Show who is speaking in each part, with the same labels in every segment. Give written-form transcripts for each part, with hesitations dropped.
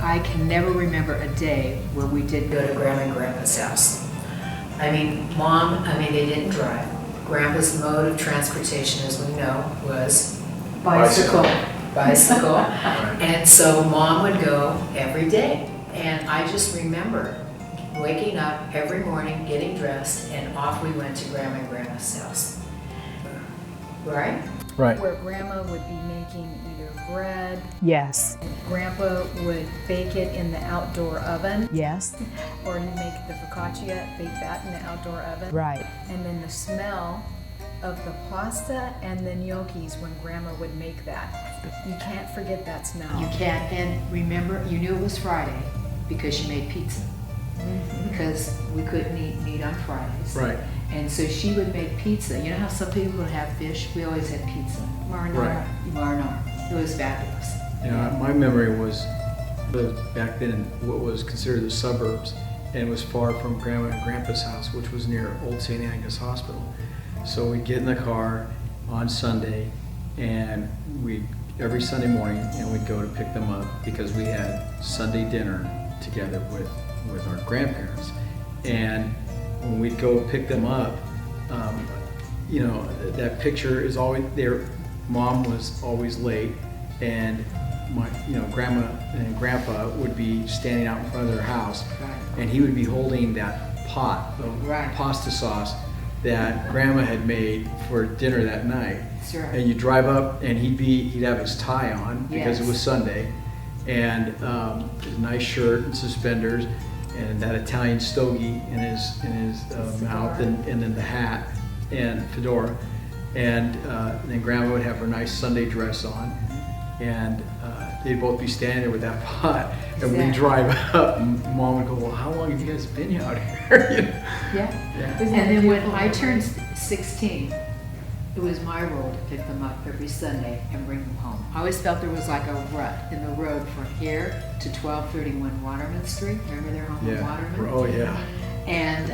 Speaker 1: I can never remember a day where we did go to Grandma and Grandpa's house. I mean, they didn't drive. Grandpa's mode of transportation, as we know, was bicycle. And so Mom would go every day. And I just remember waking up every morning, getting dressed, and off we went to Grandma and Grandma's house. Right?
Speaker 2: Right.
Speaker 3: Where Grandma would be making either bread.
Speaker 1: Yes.
Speaker 3: Grandpa would bake it in the outdoor oven.
Speaker 1: Yes.
Speaker 3: Or he'd make the focaccia, bake that in the outdoor oven.
Speaker 1: Right.
Speaker 3: And then the smell of the pasta and the gnocchis when Grandma would make that. You can't forget that smell.
Speaker 1: You can't. And remember, you knew it was Friday because she made pizza. Because we couldn't eat meat on Fridays.
Speaker 2: Right.
Speaker 1: And so she would make pizza. You know how some people would have fish? We always had pizza.
Speaker 3: Marinara.
Speaker 1: Marinara. It was fabulous.
Speaker 2: Yeah, my memory was lived back then in what was considered the suburbs, and it was far from Grandma and Grandpa's house, which was near Old St. Agnes Hospital. So we'd get in the car on Sunday, and every Sunday morning, and we'd go to pick them up because we had Sunday dinner together with our grandparents. And when we'd go pick them up, that picture is always there. Mom was always late, and Grandma and Grandpa would be standing out in front of their house, and he would be holding that pot of pasta sauce that Grandma had made for dinner that night.
Speaker 1: That's right.
Speaker 2: And you drive up, and he'd have his tie on because it was Sunday, and his nice shirt and suspenders, and that Italian stogie in his mouth, and then the hat and fedora, and then Grandma would have her nice Sunday dress on, and they'd both be standing there with that pot, and we'd drive up, and Mom would go, "Well, how long have you guys been out here?"
Speaker 1: Yeah. And then when I turned 16, it was my role to pick them up every Sunday and bring them home. I always felt there was like a rut in the road from here to 1231 Waterman Street. Remember their home on Waterman?
Speaker 2: Oh, yeah.
Speaker 1: And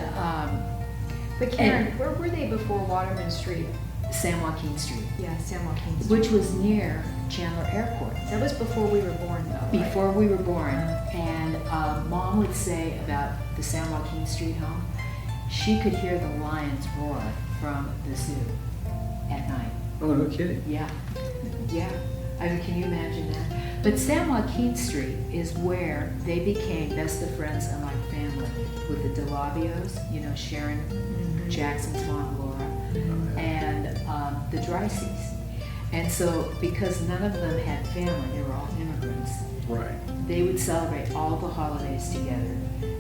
Speaker 3: But Karen, where were they before Waterman Street?
Speaker 1: San Joaquin Street,
Speaker 3: Yeah, San Joaquin Street.
Speaker 1: which was near Chandler Airport.
Speaker 3: That was before we were born, though. right?
Speaker 1: Before we were born. And Mom would say about the San Joaquin Street home, she could hear the lions roar from the zoo at night.
Speaker 2: Oh, no kidding.
Speaker 1: Yeah. I mean, can you imagine that? But San Joaquin Street is where they became best of friends and like family with the DeLabios, Sharon Jackson's mom, Laura, and the Drysees. And so, because none of them had family, they were all immigrants.
Speaker 2: Right.
Speaker 1: They would celebrate all the holidays together.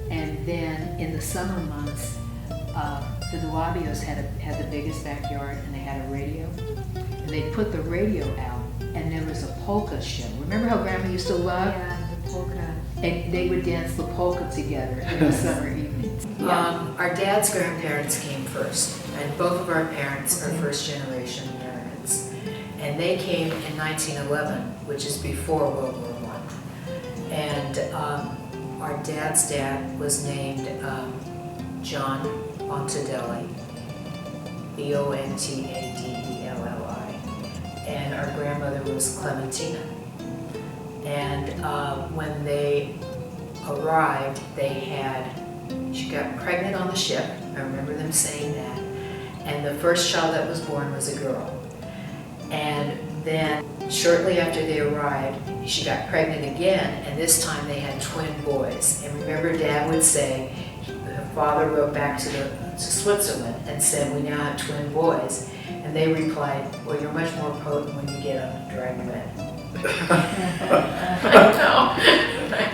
Speaker 1: And then in the summer months, the DeLabios had the biggest backyard, and they had a radio. And they'd put the radio out, and there was a polka show. Remember how Grandma used to love?
Speaker 3: Yeah, the polka.
Speaker 1: And they would dance the polka together in the summer evenings. Our dad's grandparents came first, and both of our parents are first-generation Americans. And they came in 1911, which is before World War I. And our dad's dad was named John Bonadelle, Bontaddelli, and our grandmother was Clementina. And when they arrived, she got pregnant on the ship. I remember them saying that. And the first child that was born was a girl. And then shortly after they arrived, she got pregnant again, and this time they had twin boys. And remember, Dad would say, her father wrote back to Switzerland and said, "We now have twin boys." And they replied, "Well, you're much more potent when you get on Dragnet."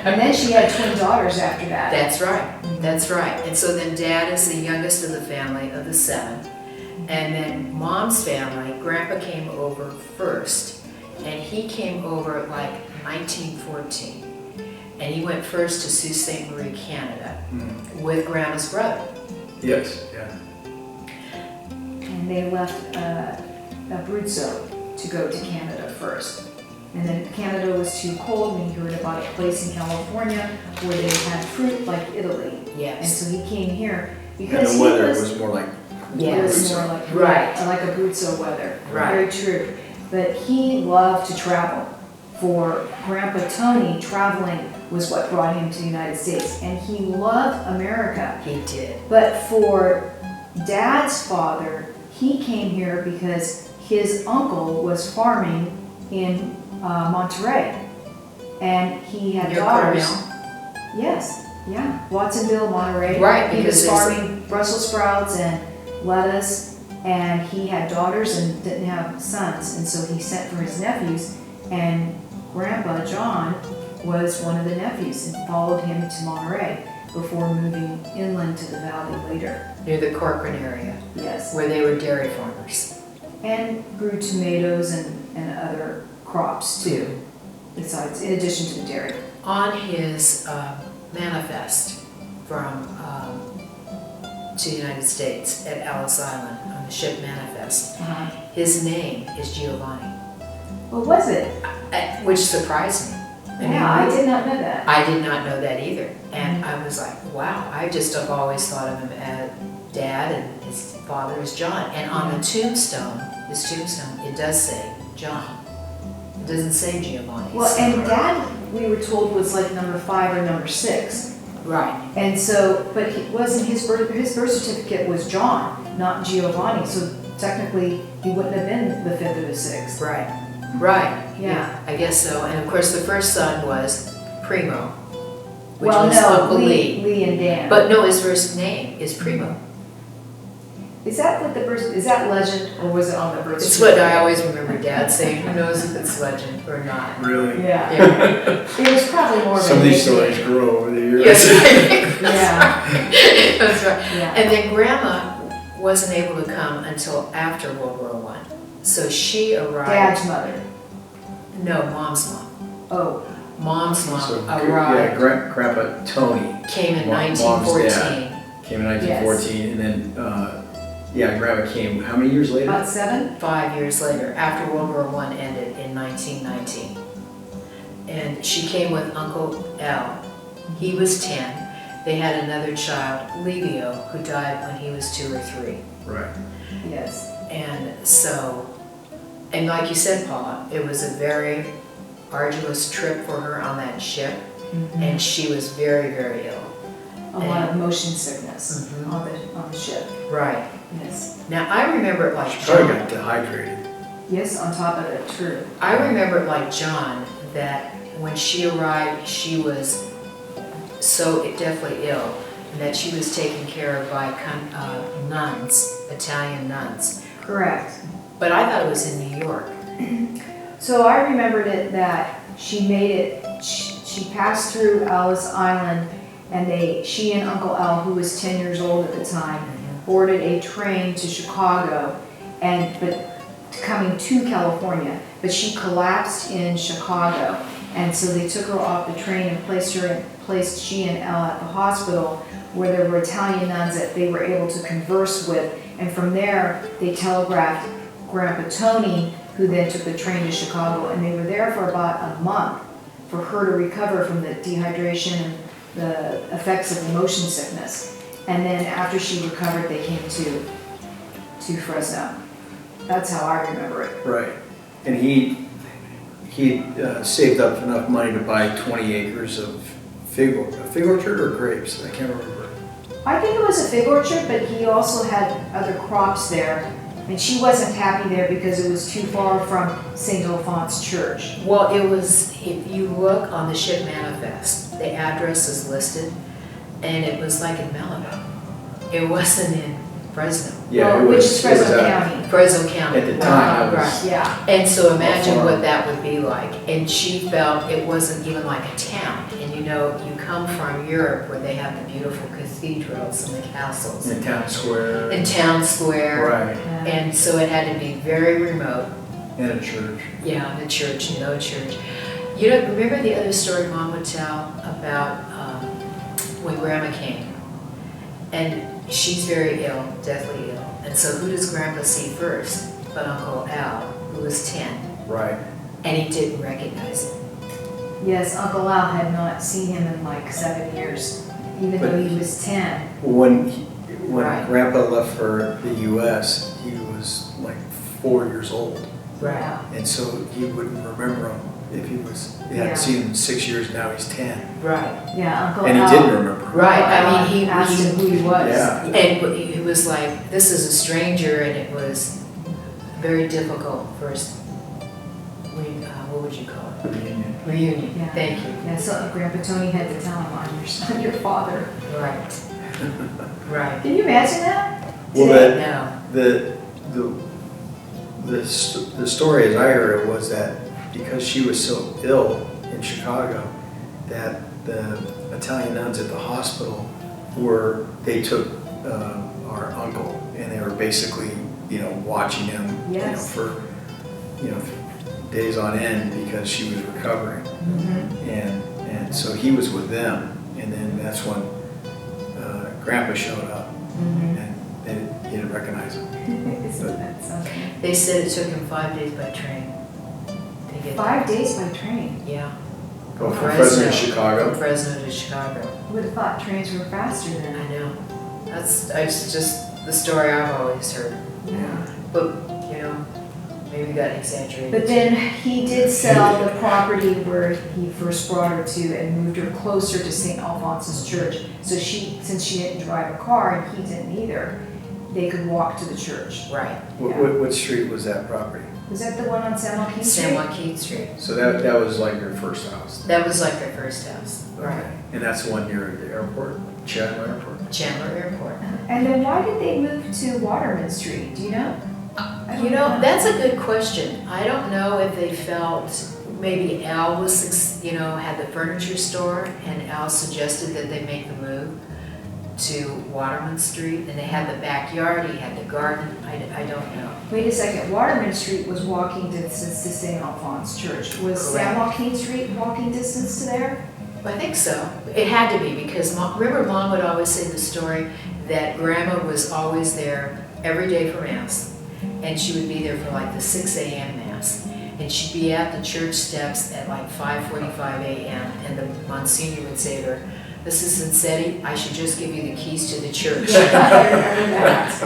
Speaker 3: And then she had twin daughters after that.
Speaker 1: That's right. And so then Dad is the youngest of the family of the 7. And then Mom's family, Grandpa came over first. And he came over like 1914. And he went first to Sault Ste. Marie, Canada, with Grandma's brother.
Speaker 2: Yes, yeah.
Speaker 3: And they left Abruzzo to go to Canada first. And then Canada was too cold, and he heard about a place in California where they had fruit like Italy. And
Speaker 1: Yes.
Speaker 3: so he came here
Speaker 2: And
Speaker 3: because
Speaker 2: the weather was more like
Speaker 3: it was more like Abruzzo weather.
Speaker 1: Right.
Speaker 3: Very true. But he loved to travel for Grandpa Tony, traveling was what brought him to the United States. And he loved America.
Speaker 1: He did.
Speaker 3: But for Dad's father, he came here because his uncle was farming in Monterey. And he had
Speaker 1: Near
Speaker 3: daughters.
Speaker 1: Carmel?
Speaker 3: Yes, yeah, Watsonville, Monterey.
Speaker 1: Right,
Speaker 3: He was
Speaker 1: because
Speaker 3: farming Brussels sprouts and lettuce, and he had daughters and didn't have sons, and so he sent for his nephews, and Grandpa John was one of the nephews and followed him to Monterey before moving inland to the valley later.
Speaker 1: Near the Corcoran area,
Speaker 3: Yes,
Speaker 1: where they were dairy farmers.
Speaker 3: and grew tomatoes and other crops too, besides, in addition to the dairy.
Speaker 1: On his manifest from to the United States at Ellis Island, on the ship manifest, his name is Giovanni,
Speaker 3: What was it?
Speaker 1: which surprised me.
Speaker 3: Yeah, I did not know that.
Speaker 1: I did not know that either. And I was like, wow, I just have always thought of him as Dad and his father is John. And on the tombstone, his tombstone, it does say John. It doesn't say Giovanni.
Speaker 3: Well, and Dad, we were told, was like number 5 or number 6.
Speaker 1: Right.
Speaker 3: And so, but he wasn't, his birth certificate was John, not Giovanni. So technically, he wouldn't have been the 5th or the 6th.
Speaker 1: Right. Right.
Speaker 3: Yeah.
Speaker 1: I guess so. And of course, the first son was Primo, which
Speaker 3: Well,
Speaker 1: was
Speaker 3: no,
Speaker 1: Uncle Lee.
Speaker 3: Lee and Dan.
Speaker 1: But no, his first name is Primo.
Speaker 3: Is that what the birth, is that legend, or was it on the birth
Speaker 1: It's
Speaker 3: certificate?
Speaker 1: what I always remember Dad saying. Who knows if it's legend or not?
Speaker 2: Really?
Speaker 3: Yeah.
Speaker 1: Yeah.
Speaker 3: It was probably more of a
Speaker 2: Some of these
Speaker 3: nickname.
Speaker 2: stories grow over the years.
Speaker 1: Yes, I think
Speaker 3: Yeah.
Speaker 1: that's right.
Speaker 3: Yeah.
Speaker 1: And then Grandma wasn't able to come until after World War I. So she arrived.
Speaker 3: Dad's mother.
Speaker 1: No, Mom's mom.
Speaker 3: Oh,
Speaker 1: Mom's mom
Speaker 2: So, yeah,
Speaker 1: arrived.
Speaker 2: Grandpa Tony
Speaker 1: Came in
Speaker 2: Mom's
Speaker 1: 1914.
Speaker 2: came in 1914, and then, yeah, Grandpa came, how many years later?
Speaker 3: about 7?
Speaker 1: 5 years later, after World War I ended in 1919. And she came with Uncle Al. He was 10. They had another child, Livio, who died when he was 2 or 3.
Speaker 2: Right.
Speaker 3: Yes.
Speaker 1: And so, and like you said, Paula, it was a very arduous trip for her on that ship, and she was very, very ill.
Speaker 3: A lot of motion sickness
Speaker 1: Mhm.
Speaker 3: on the ship.
Speaker 1: Right.
Speaker 3: Yes.
Speaker 1: Now, I remember it like
Speaker 2: She probably
Speaker 1: John.
Speaker 2: got dehydrated.
Speaker 3: Yes, on top of it, true.
Speaker 1: I remember it like John, that when she arrived, she was so deathly ill, and that she was taken care of by nuns, Italian nuns.
Speaker 3: Correct.
Speaker 1: But I thought it was in New York.
Speaker 3: So I remembered it that she made it, she passed through Ellis Island, and she and Uncle Al, who was 10 years old at the time, boarded a train to Chicago, but coming to California, but she collapsed in Chicago. And so they took her off the train and placed she and Al at the hospital, where there were Italian nuns that they were able to converse with. And from there, they telegraphed Grandpa Tony, who then took the train to Chicago, and they were there for about a month for her to recover from the dehydration and the effects of the motion sickness. And then after she recovered, they came to Fresno. That's how I remember it.
Speaker 2: Right. And he saved up enough money to buy 20 acres of fig orchard or grapes, I can't remember.
Speaker 3: I think it was a fig orchard, but he also had other crops there. And she wasn't happy there because it was too far from St. Alphonse Church.
Speaker 1: Well, it was, if you look on the ship manifest, the address is listed, and it was like in Malibu. It wasn't in Fresno.
Speaker 2: Yeah,
Speaker 3: Well,
Speaker 2: it
Speaker 3: which
Speaker 2: was,
Speaker 3: is Fresno
Speaker 2: it was
Speaker 3: County.
Speaker 1: Fresno County.
Speaker 2: at the time, it
Speaker 1: Right.
Speaker 2: was,
Speaker 3: Yeah.
Speaker 1: And so imagine
Speaker 2: farm.
Speaker 1: what that would be like. And she felt it wasn't even like a town. And you know, you come from Europe where they have the beautiful cathedrals and the castles.
Speaker 2: in town square.
Speaker 1: And town square.
Speaker 2: Right,
Speaker 1: And so it had to be very remote.
Speaker 2: in a church.
Speaker 1: Yeah, the church, no church. You know, remember the other story Mom would tell about when Grandma came? And she's very ill, deathly ill. And so who does Grandpa see first but Uncle Al, who was 10?
Speaker 2: Right.
Speaker 1: And he didn't recognize him.
Speaker 3: Yes, Uncle Al had not seen him in like 7 years, even
Speaker 2: But
Speaker 3: though he was 10.
Speaker 2: When
Speaker 1: Right.
Speaker 2: Grandpa left for the U.S., he was like 4 years old,
Speaker 1: Right.
Speaker 3: Yeah.
Speaker 2: and so he wouldn't remember him.
Speaker 4: if he
Speaker 3: Yeah.
Speaker 4: hadn't seen him in 6 years, now he's 10.
Speaker 1: Right,
Speaker 3: Yeah, Uncle
Speaker 4: And he
Speaker 3: Al.
Speaker 4: didn't remember.
Speaker 1: right, I mean,
Speaker 3: Asked him who he was.
Speaker 4: Yeah.
Speaker 1: and he was like, this is a stranger, and it was very difficult for us, what would you call it?
Speaker 4: Reunion.
Speaker 1: Reunion,
Speaker 3: Yeah.
Speaker 1: thank you.
Speaker 3: Yeah, so Grandpa Tony had to tell him, I'm your father.
Speaker 1: Right, right.
Speaker 3: Can you imagine that?
Speaker 4: Well,
Speaker 3: Today?
Speaker 1: No,
Speaker 4: the story as I heard it was that because she was so ill in Chicago, that the Italian nuns at the hospital they took our uncle, and they were basically, watching him,
Speaker 3: Yes.
Speaker 4: for, days on end because she was recovering.
Speaker 3: Mm-hmm.
Speaker 4: And so he was with them, and then that's when Grandpa showed up,
Speaker 3: Mhm.
Speaker 4: and he didn't recognize him.
Speaker 3: Isn't that something?
Speaker 1: they said it took him 5 days by train to get.
Speaker 3: 5 days by train.
Speaker 1: Yeah.
Speaker 4: Oh, from Fresno to
Speaker 1: From
Speaker 4: Chicago?
Speaker 1: Fresno to Chicago.
Speaker 3: I would have thought trains were faster
Speaker 1: I
Speaker 3: then.
Speaker 1: know. It's just the story I've always heard.
Speaker 3: Yeah.
Speaker 1: But, maybe got exaggerated.
Speaker 3: But then he did sell the property where he first brought her to and moved her closer to St. Alphonsus Church. So since she didn't drive a car and he didn't either, they could walk to the church.
Speaker 1: Right.
Speaker 4: What street was that property?
Speaker 3: Was that the one on San Joaquin Street?
Speaker 1: San Joaquin Street.
Speaker 4: So that was like your first house?
Speaker 1: That was like their first house.
Speaker 4: Okay. And that's the one near the airport, Chandler Airport?
Speaker 1: Chandler Airport.
Speaker 3: And then why did they move to Waterman Street? Do you know? I don't know.
Speaker 1: That's a good question. I don't know if they felt, maybe Al was, had the furniture store, and Al suggested that they make the move to Waterman Street, and they had the backyard, he had the garden, I don't know.
Speaker 3: Wait a second, Waterman Street was walking distance to St. Alphonse Church. Was San
Speaker 1: Correct.
Speaker 3: Joaquin Street walking distance to there?
Speaker 1: I think so. It had to be, because remember Mom would always say the story that Grandma was always there every day for Mass. And she would be there for like the 6 a.m. Mass. And she'd be at the church steps at like 5:45 a.m. And the Monsignor would say to her, Mrs. Zansetti, I should just give you the keys to the church.
Speaker 3: I remember that.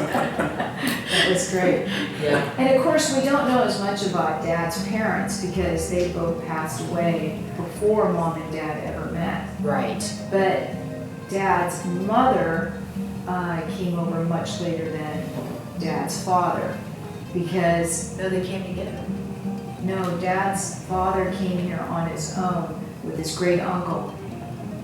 Speaker 3: That was great.
Speaker 1: Yeah.
Speaker 3: And of course, we don't know as much about Dad's parents because they both passed away before Mom and Dad ever met.
Speaker 1: Right.
Speaker 3: But Dad's mother came over much later than Dad's father because
Speaker 1: No, they came together.
Speaker 3: no, Dad's father came here on his own with his great uncle.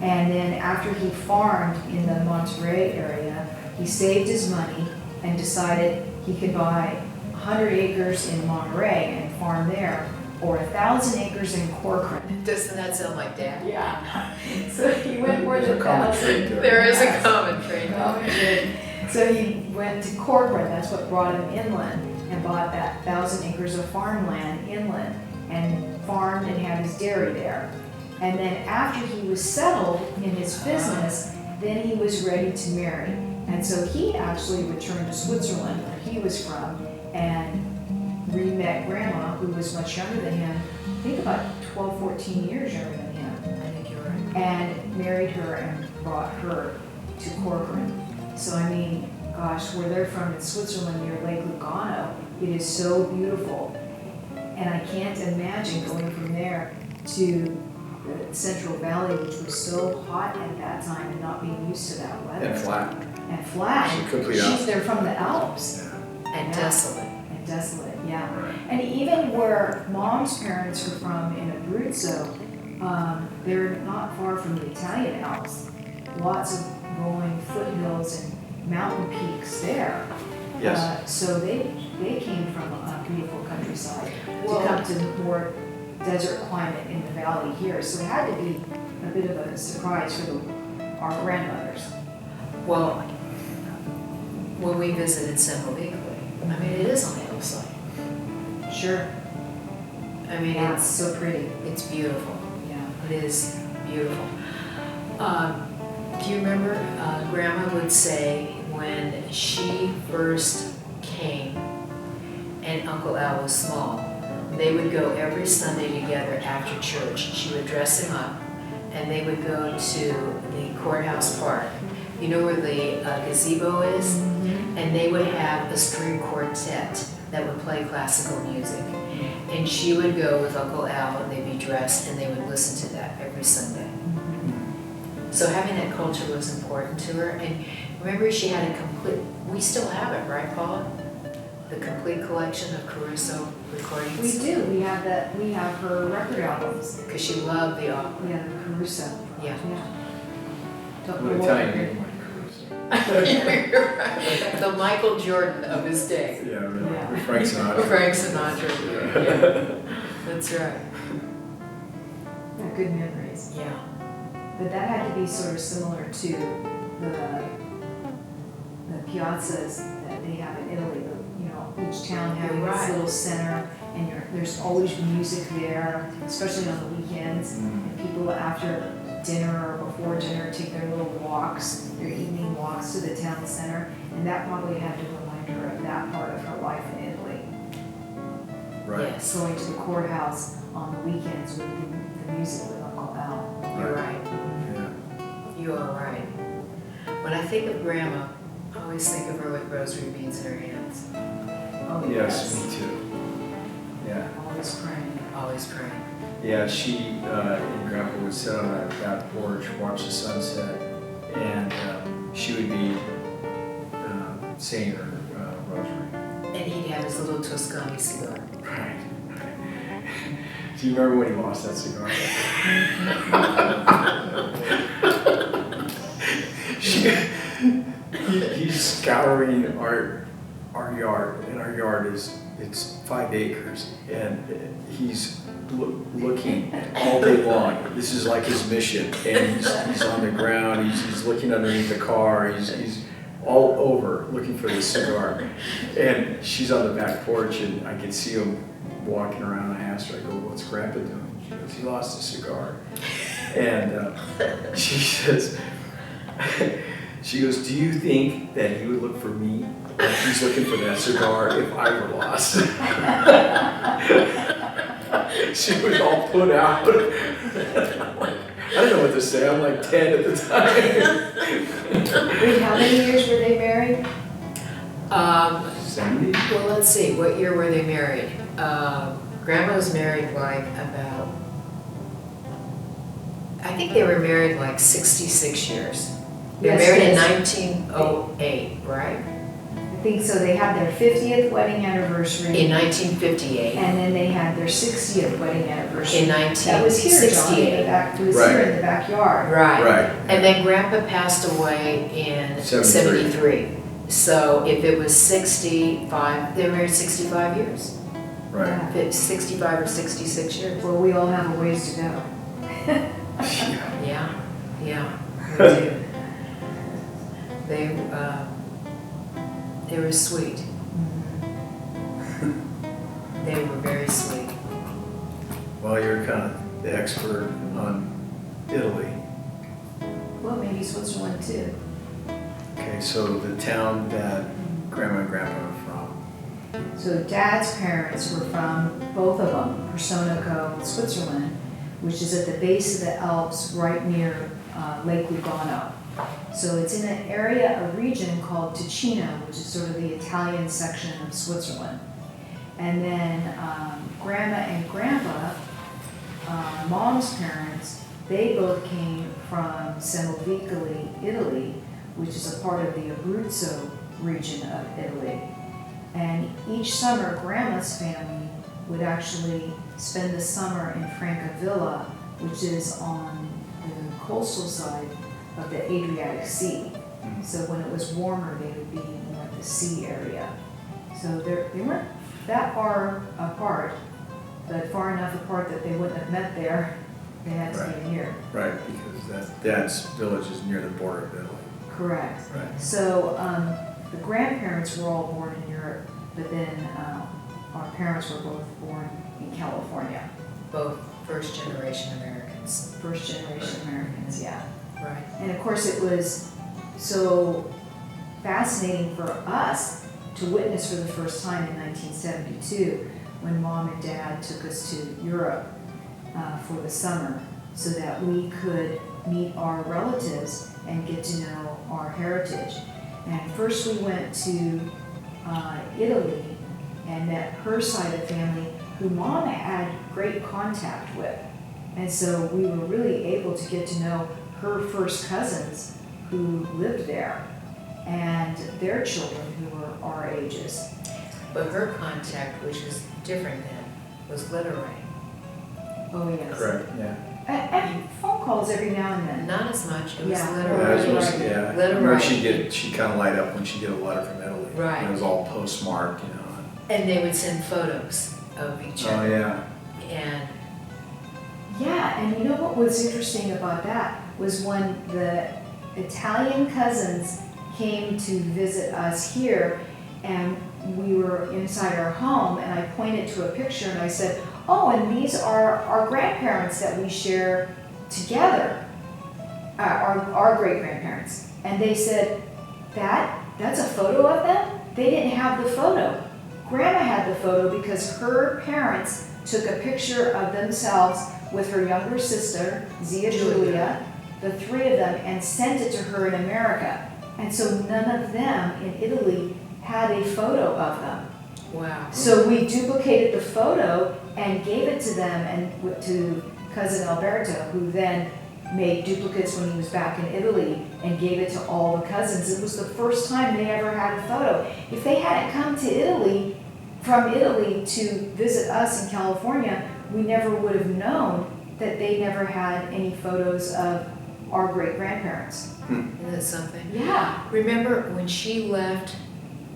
Speaker 3: And then after he farmed in the Monterey area, he saved his money and decided he could buy 100 acres in Monterey and farm there, or 1,000 acres in Corcoran.
Speaker 1: Doesn't that sound like Dad?
Speaker 3: Yeah. So he went for the
Speaker 4: There's a common trait
Speaker 3: 1,000.
Speaker 4: there.
Speaker 1: There is a common trait.
Speaker 3: Common trait. So he went to Corcoran, that's what brought him inland, and bought that 1,000 acres of farmland inland, and farmed and had his dairy there. And then after he was settled in his business, then he was ready to marry. And so he actually returned to Switzerland, where he was from, and re-met Grandma, who was much younger than him, I think about 12, 14 years younger than him,
Speaker 1: I think you're right.
Speaker 3: and married her and brought her to Corcoran. So I mean, gosh, where they're from in Switzerland near Lake Lugano, it is so beautiful. And I can't imagine going from there to the Central Valley, which was so hot at that time and not being used to that weather.
Speaker 4: And flat.
Speaker 3: And flat.
Speaker 4: It's a complete
Speaker 3: She's
Speaker 4: opposite.
Speaker 3: there from the Alps.
Speaker 1: And
Speaker 3: Yeah.
Speaker 1: desolate.
Speaker 3: And desolate, yeah.
Speaker 4: Right.
Speaker 3: And even where Mom's parents were from in Abruzzo, they're not far from the Italian Alps. Lots of rolling foothills and mountain peaks there.
Speaker 4: Yes.
Speaker 3: So they came from a beautiful countryside
Speaker 1: Well-
Speaker 3: to come to more desert climate in the valley here. So it had to be a bit of a surprise for our grandmothers.
Speaker 1: Well, when we visited Semmelweekly, I mean, it is on the hillside.
Speaker 3: Sure.
Speaker 1: I mean,
Speaker 3: Yeah, it's
Speaker 1: it's
Speaker 3: so pretty.
Speaker 1: beautiful.
Speaker 3: Yeah.
Speaker 1: It is beautiful. Do you remember, Grandma would say when she first came and Uncle Al was small, they would go every Sunday together after church. She would dress him up and they would go to the courthouse park. You know where the gazebo is? And they would have a string quartet that would play classical music. And she would go with Uncle Al, and they'd be dressed, and they would listen to that every Sunday. So having that culture was important to her. And remember, she had a complete, we still have it, right, Paula? The complete collection of Caruso recordings?
Speaker 3: We do, we have her record albums.
Speaker 1: Because she loved the opera.
Speaker 3: Yeah, the Caruso.
Speaker 1: Yeah.
Speaker 3: Don't
Speaker 2: What
Speaker 3: know
Speaker 2: Italian
Speaker 3: what-
Speaker 2: name?
Speaker 1: You're right. The Michael Jordan of his day.
Speaker 4: Yeah, really.
Speaker 3: Yeah.
Speaker 4: Frank Sinatra.
Speaker 1: Frank Sinatra. Yeah. That's right.
Speaker 3: Yeah, good memories.
Speaker 1: Yeah.
Speaker 3: But that had to be sort of similar to the piazzas that they have in Italy. You know, each town having
Speaker 1: You're
Speaker 3: its
Speaker 1: right.
Speaker 3: little center, and there's always music there, especially on the weekends. And people after dinner or before dinner take their little walks, their evening walks to the town center, and that probably had to remind her of that part of her life in Italy.
Speaker 4: Right.
Speaker 1: Yes.
Speaker 3: Going to the courthouse on the weekends with the music with Uncle Al.
Speaker 1: You're right.
Speaker 4: Yeah.
Speaker 1: You are right. When I think of Grandma, I always think of her with rosary beads in her hands.
Speaker 3: Oh,
Speaker 4: Yes, me too. Yeah.
Speaker 3: Always praying.
Speaker 1: Always praying.
Speaker 4: Yeah, she and Grandpa would sit on that back porch, watch the sunset, and she would be saying her rosary.
Speaker 1: And he'd have his little Toscani cigar.
Speaker 4: Right. Do you remember when he lost that cigar? He's scouring our yard, and our yard it's 5 acres, and he's looking all day long. This is like his mission, and he's on the ground. He's looking underneath the car. He's all over looking for this cigar, and she's on the back porch, and I can see him walking around. I asked her, I go, "What's Grandpa doing?" She goes, "He lost his cigar," and she says. She goes, "Do you think that he would look for me like he's looking for that cigar if I were lost?" She was all put out. I don't know what to say. I'm like 10 at the time.
Speaker 3: Wait, how many years were they married?
Speaker 4: 70?
Speaker 1: Well, let's see, what year were they married? Grandma was married like about, I think they were married like 66 years. They were
Speaker 3: Yes,
Speaker 1: married in
Speaker 3: yes.
Speaker 1: 1908, right?
Speaker 3: I think so. They had their 50th wedding anniversary.
Speaker 1: In 1958.
Speaker 3: And then they had their 60th wedding anniversary.
Speaker 1: In
Speaker 3: That was here, John, in the
Speaker 1: 1968.
Speaker 3: back, it was
Speaker 4: Right.
Speaker 3: here in the backyard.
Speaker 1: Right.
Speaker 4: Right.
Speaker 1: And then Grandpa passed away in
Speaker 4: 73.
Speaker 1: 73. So if it was 65, they were married 65 years.
Speaker 4: Right.
Speaker 1: If it's 65 or 66 years.
Speaker 3: Well, we all have a ways to go.
Speaker 1: Yeah, yeah, we do. They were sweet. They were very sweet.
Speaker 4: Well, you're kind of the expert on Italy.
Speaker 3: Well, maybe Switzerland too.
Speaker 4: Okay, so the town that Grandma and Grandpa are from.
Speaker 3: So Dad's parents were from, both of them, Personico, Switzerland, which is at the base of the Alps right near Lake Lugano. So it's in an area, a region called Ticino, which is sort of the Italian section of Switzerland. And then Grandma and Grandpa, Mom's parents, they both came from Semovicoli, Italy, which is a part of the Abruzzo region of Italy. And each summer, Grandma's family would actually spend the summer in Francavilla, which is on the coastal side of the Adriatic Sea. So when it was warmer, they would be in like the sea area. So they weren't that far apart, but far enough apart that they wouldn't have met there. They had to
Speaker 4: Right.
Speaker 3: be here.
Speaker 4: Right, because Dad's village is near the border of Italy.
Speaker 3: Correct.
Speaker 4: Right.
Speaker 3: So the grandparents were all born in Europe, but then our parents were both born in California.
Speaker 1: Both first generation Americans.
Speaker 3: First generation Americans, yeah.
Speaker 1: Right.
Speaker 3: And of course, it was so fascinating for us to witness for the first time in 1972 when Mom and Dad took us to Europe for the summer so that we could meet our relatives and get to know our heritage. And first we went to Italy and met her side of the family, who Mom had great contact with. And so we were really able to get to know her first cousins who lived there and their children who were our ages.
Speaker 1: But her contact, which is different then, was littering.
Speaker 3: Oh, yes.
Speaker 4: Correct, yeah.
Speaker 3: And phone calls every now and then.
Speaker 1: Not as much, it was
Speaker 3: Yeah.
Speaker 4: Yeah, I was
Speaker 1: littering.
Speaker 4: supposed to- yeah. I
Speaker 1: Letter
Speaker 4: remember
Speaker 1: writing.
Speaker 4: she'd kind of light up when she'd get a letter from Italy.
Speaker 1: Right.
Speaker 4: And it was all postmarked, you know.
Speaker 1: And they would send photos of each
Speaker 4: Oh,
Speaker 1: other.
Speaker 4: yeah.
Speaker 1: And
Speaker 3: Yeah, and you know what was interesting about that was when the Italian cousins came to visit us here and we were inside our home and I pointed to a picture and I said, oh, and these are our grandparents that we share together, our great-grandparents. And they said, that's a photo of them? They didn't have the photo. Grandma had the photo because her parents took a picture of themselves with her younger sister, Zia Julia, the three of them, and sent it to her in America. And so none of them in Italy had a photo of them.
Speaker 1: wow.
Speaker 3: So we duplicated the photo and gave it to them and to cousin Alberto, who then made duplicates when he was back in Italy and gave it to all the cousins. It was the first time they ever had a photo. If they hadn't come to Italy, from Italy to visit us in California, we never would have known that they never had any photos of our great-grandparents.
Speaker 1: Isn't that something?
Speaker 3: Yeah.
Speaker 1: Remember when she left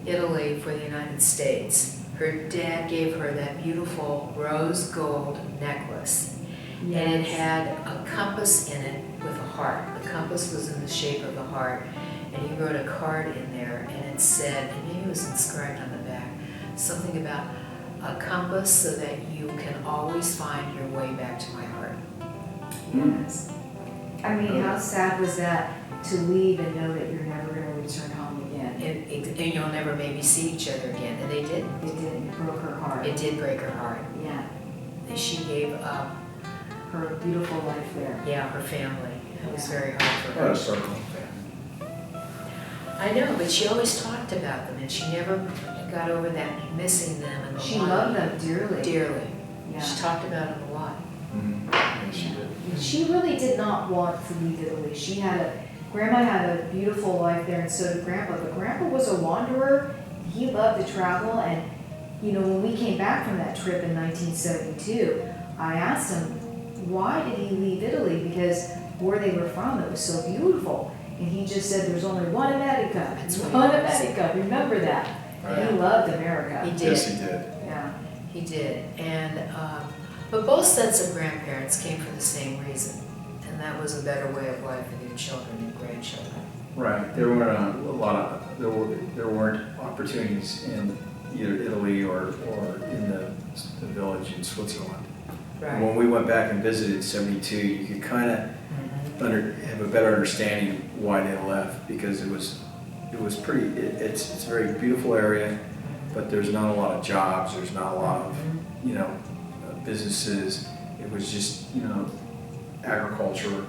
Speaker 1: Italy for the United States, her dad gave her that beautiful rose gold necklace. And it had a compass in it with a heart. The compass was in the shape of a heart. And he wrote a card in there and it said, and maybe it was inscribed on the back, something about a compass so that you can always find your way back to my heart.
Speaker 3: Yes. I mean, how sad was that to leave and know that you're never going to return home again?
Speaker 1: And you'll never maybe see each other again. And they didn't.
Speaker 3: It did. It broke her heart.
Speaker 1: It did break her heart.
Speaker 3: Yeah.
Speaker 1: She gave up,
Speaker 3: Her beautiful life there.
Speaker 1: yeah, her family. It was very hard for
Speaker 4: What
Speaker 1: her.
Speaker 4: a circle.
Speaker 1: I know, but she always talked about them and she never got over that missing them and the
Speaker 3: She
Speaker 1: longing
Speaker 3: loved them dearly.
Speaker 1: dearly.
Speaker 3: Yeah.
Speaker 1: She talked about them a lot.
Speaker 4: Mhm. Yeah, she did.
Speaker 3: She really did not want to leave Italy. Grandma had a beautiful life there and so did Grandpa, but Grandpa was a wanderer. He loved to travel and, you know, when we came back from that trip in 1972, I asked him, why did he leave Italy? Because where they were from, it was so beautiful. And he just said, there's only one America.
Speaker 1: That's what
Speaker 3: One
Speaker 1: he was.
Speaker 3: America. Remember that.
Speaker 4: Right.
Speaker 3: He loved America.
Speaker 1: He did.
Speaker 4: Yes, he did.
Speaker 3: Yeah.
Speaker 1: He did. And, but both sets of grandparents came for the same reason. And that was a better way of life for their children and grandchildren.
Speaker 4: Right, there weren't a lot of, there weren't opportunities in either Italy or in the village in Switzerland. And when we went back and visited in '72, you could kind of have a better understanding why they left, because it was pretty, it's a very beautiful area, but there's not a lot of jobs, there's not a lot of, you know, businesses. It was just, you know, agriculture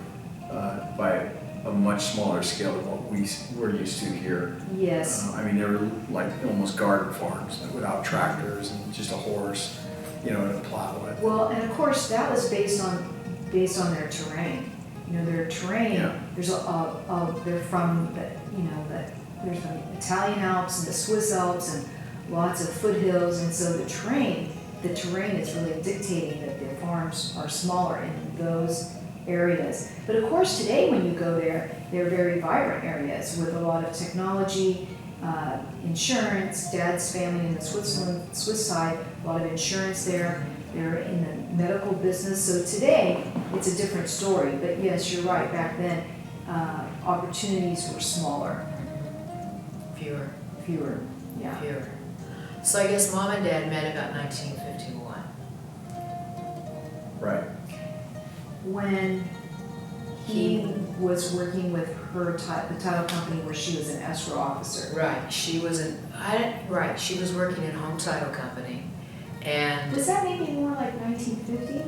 Speaker 4: by a much smaller scale than what we're used to here.
Speaker 3: Yes.
Speaker 4: I mean, they were like almost garden farms, like without tractors and just a horse, you know, and a plow.
Speaker 3: Well, and of course, that was based on their terrain. You know, their terrain,
Speaker 4: Yeah.
Speaker 3: there's they're from the, you know, there's the Italian Alps and the Swiss Alps and lots of foothills, and so the terrain is really dictating that their farms are smaller in those areas. But of course, today when you go there, they're very vibrant areas with a lot of technology, insurance. Dad's family in the Swiss side, a lot of insurance there. They're in the medical business. So today, it's a different story. But yes, you're right. Back then, opportunities were smaller,
Speaker 1: Fewer.
Speaker 3: fewer. Yeah.
Speaker 1: Fewer. So I guess Mom and Dad met about 1951.
Speaker 4: Right.
Speaker 3: When he was working with the title company where she was an escrow officer.
Speaker 1: Right. She was she was working in Home Title Company. And
Speaker 3: Was that maybe more like 1950?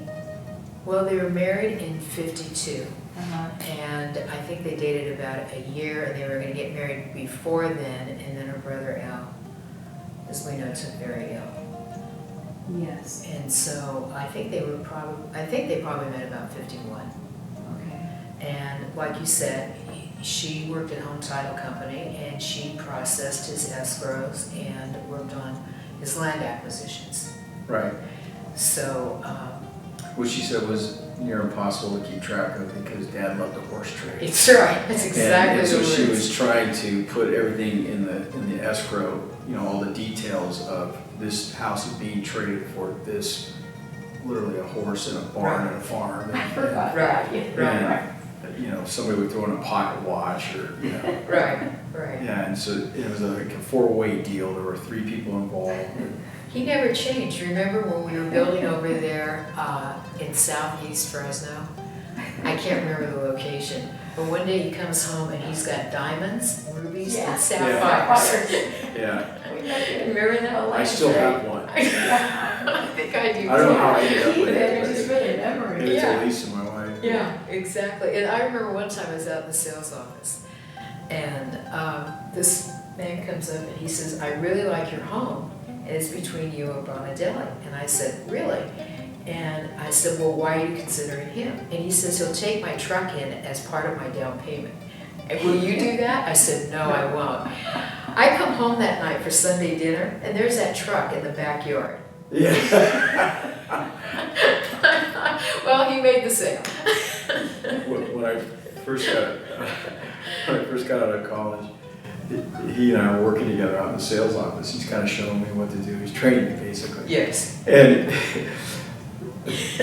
Speaker 1: well, they were married in 52.
Speaker 3: Uh-huh.
Speaker 1: And I think they dated about a year, and they were going to get married before then, and then her brother Al, as we know, took very ill.
Speaker 3: Yes,
Speaker 1: And so I think they probably met about 51.
Speaker 3: okay.
Speaker 1: And like you said, she worked at Home Title Company and she processed his escrows and worked on his land acquisitions.
Speaker 4: Right.
Speaker 1: So,
Speaker 4: Which she said was near impossible to keep track of because Dad loved the horse trade.
Speaker 1: it's right, that's exactly
Speaker 4: And
Speaker 1: the
Speaker 4: so she
Speaker 1: words.
Speaker 4: was trying to put everything in the escrow, you know, all the details of this house is being traded for this, literally a horse and a barn and a farm.
Speaker 3: I forgot.
Speaker 1: Right, right,
Speaker 4: And, you know, somebody would throw in a pocket watch or, you know.
Speaker 1: right.
Speaker 4: Yeah, and so it was like a four-way deal. There were 3 people involved.
Speaker 1: He never changed. Remember when we were building over there in southeast Fresno? I can't remember the location, but one day he comes home and he's got diamonds, rubies,
Speaker 3: Yeah.
Speaker 1: and sapphires.
Speaker 4: Yeah,
Speaker 1: Remember that?
Speaker 4: I still have one.
Speaker 1: I think I do too.
Speaker 4: I don't know how I ended up
Speaker 3: Keep
Speaker 4: with
Speaker 3: it,
Speaker 4: it.
Speaker 3: it's really a memory.
Speaker 4: Give it
Speaker 1: Yeah.
Speaker 4: to Lisa, my wife.
Speaker 1: Yeah, exactly. And I remember one time I was out in the sales office, and this man comes up and he says, "I really like your home, and it's between you and Bonadelle." And I said, "Really?" And I said, "Well, why are you considering him?" And he says, "He'll take my truck in as part of my down payment." And will you do that? I said, "No, I won't." I come home that night for Sunday dinner, and there's that truck in the backyard.
Speaker 4: Yeah.
Speaker 1: Well, he made the sale.
Speaker 4: When I first got out of college, he and I were working together out in the sales office. He's kind of showing me what to do. He's training me basically.
Speaker 1: Yes.
Speaker 4: And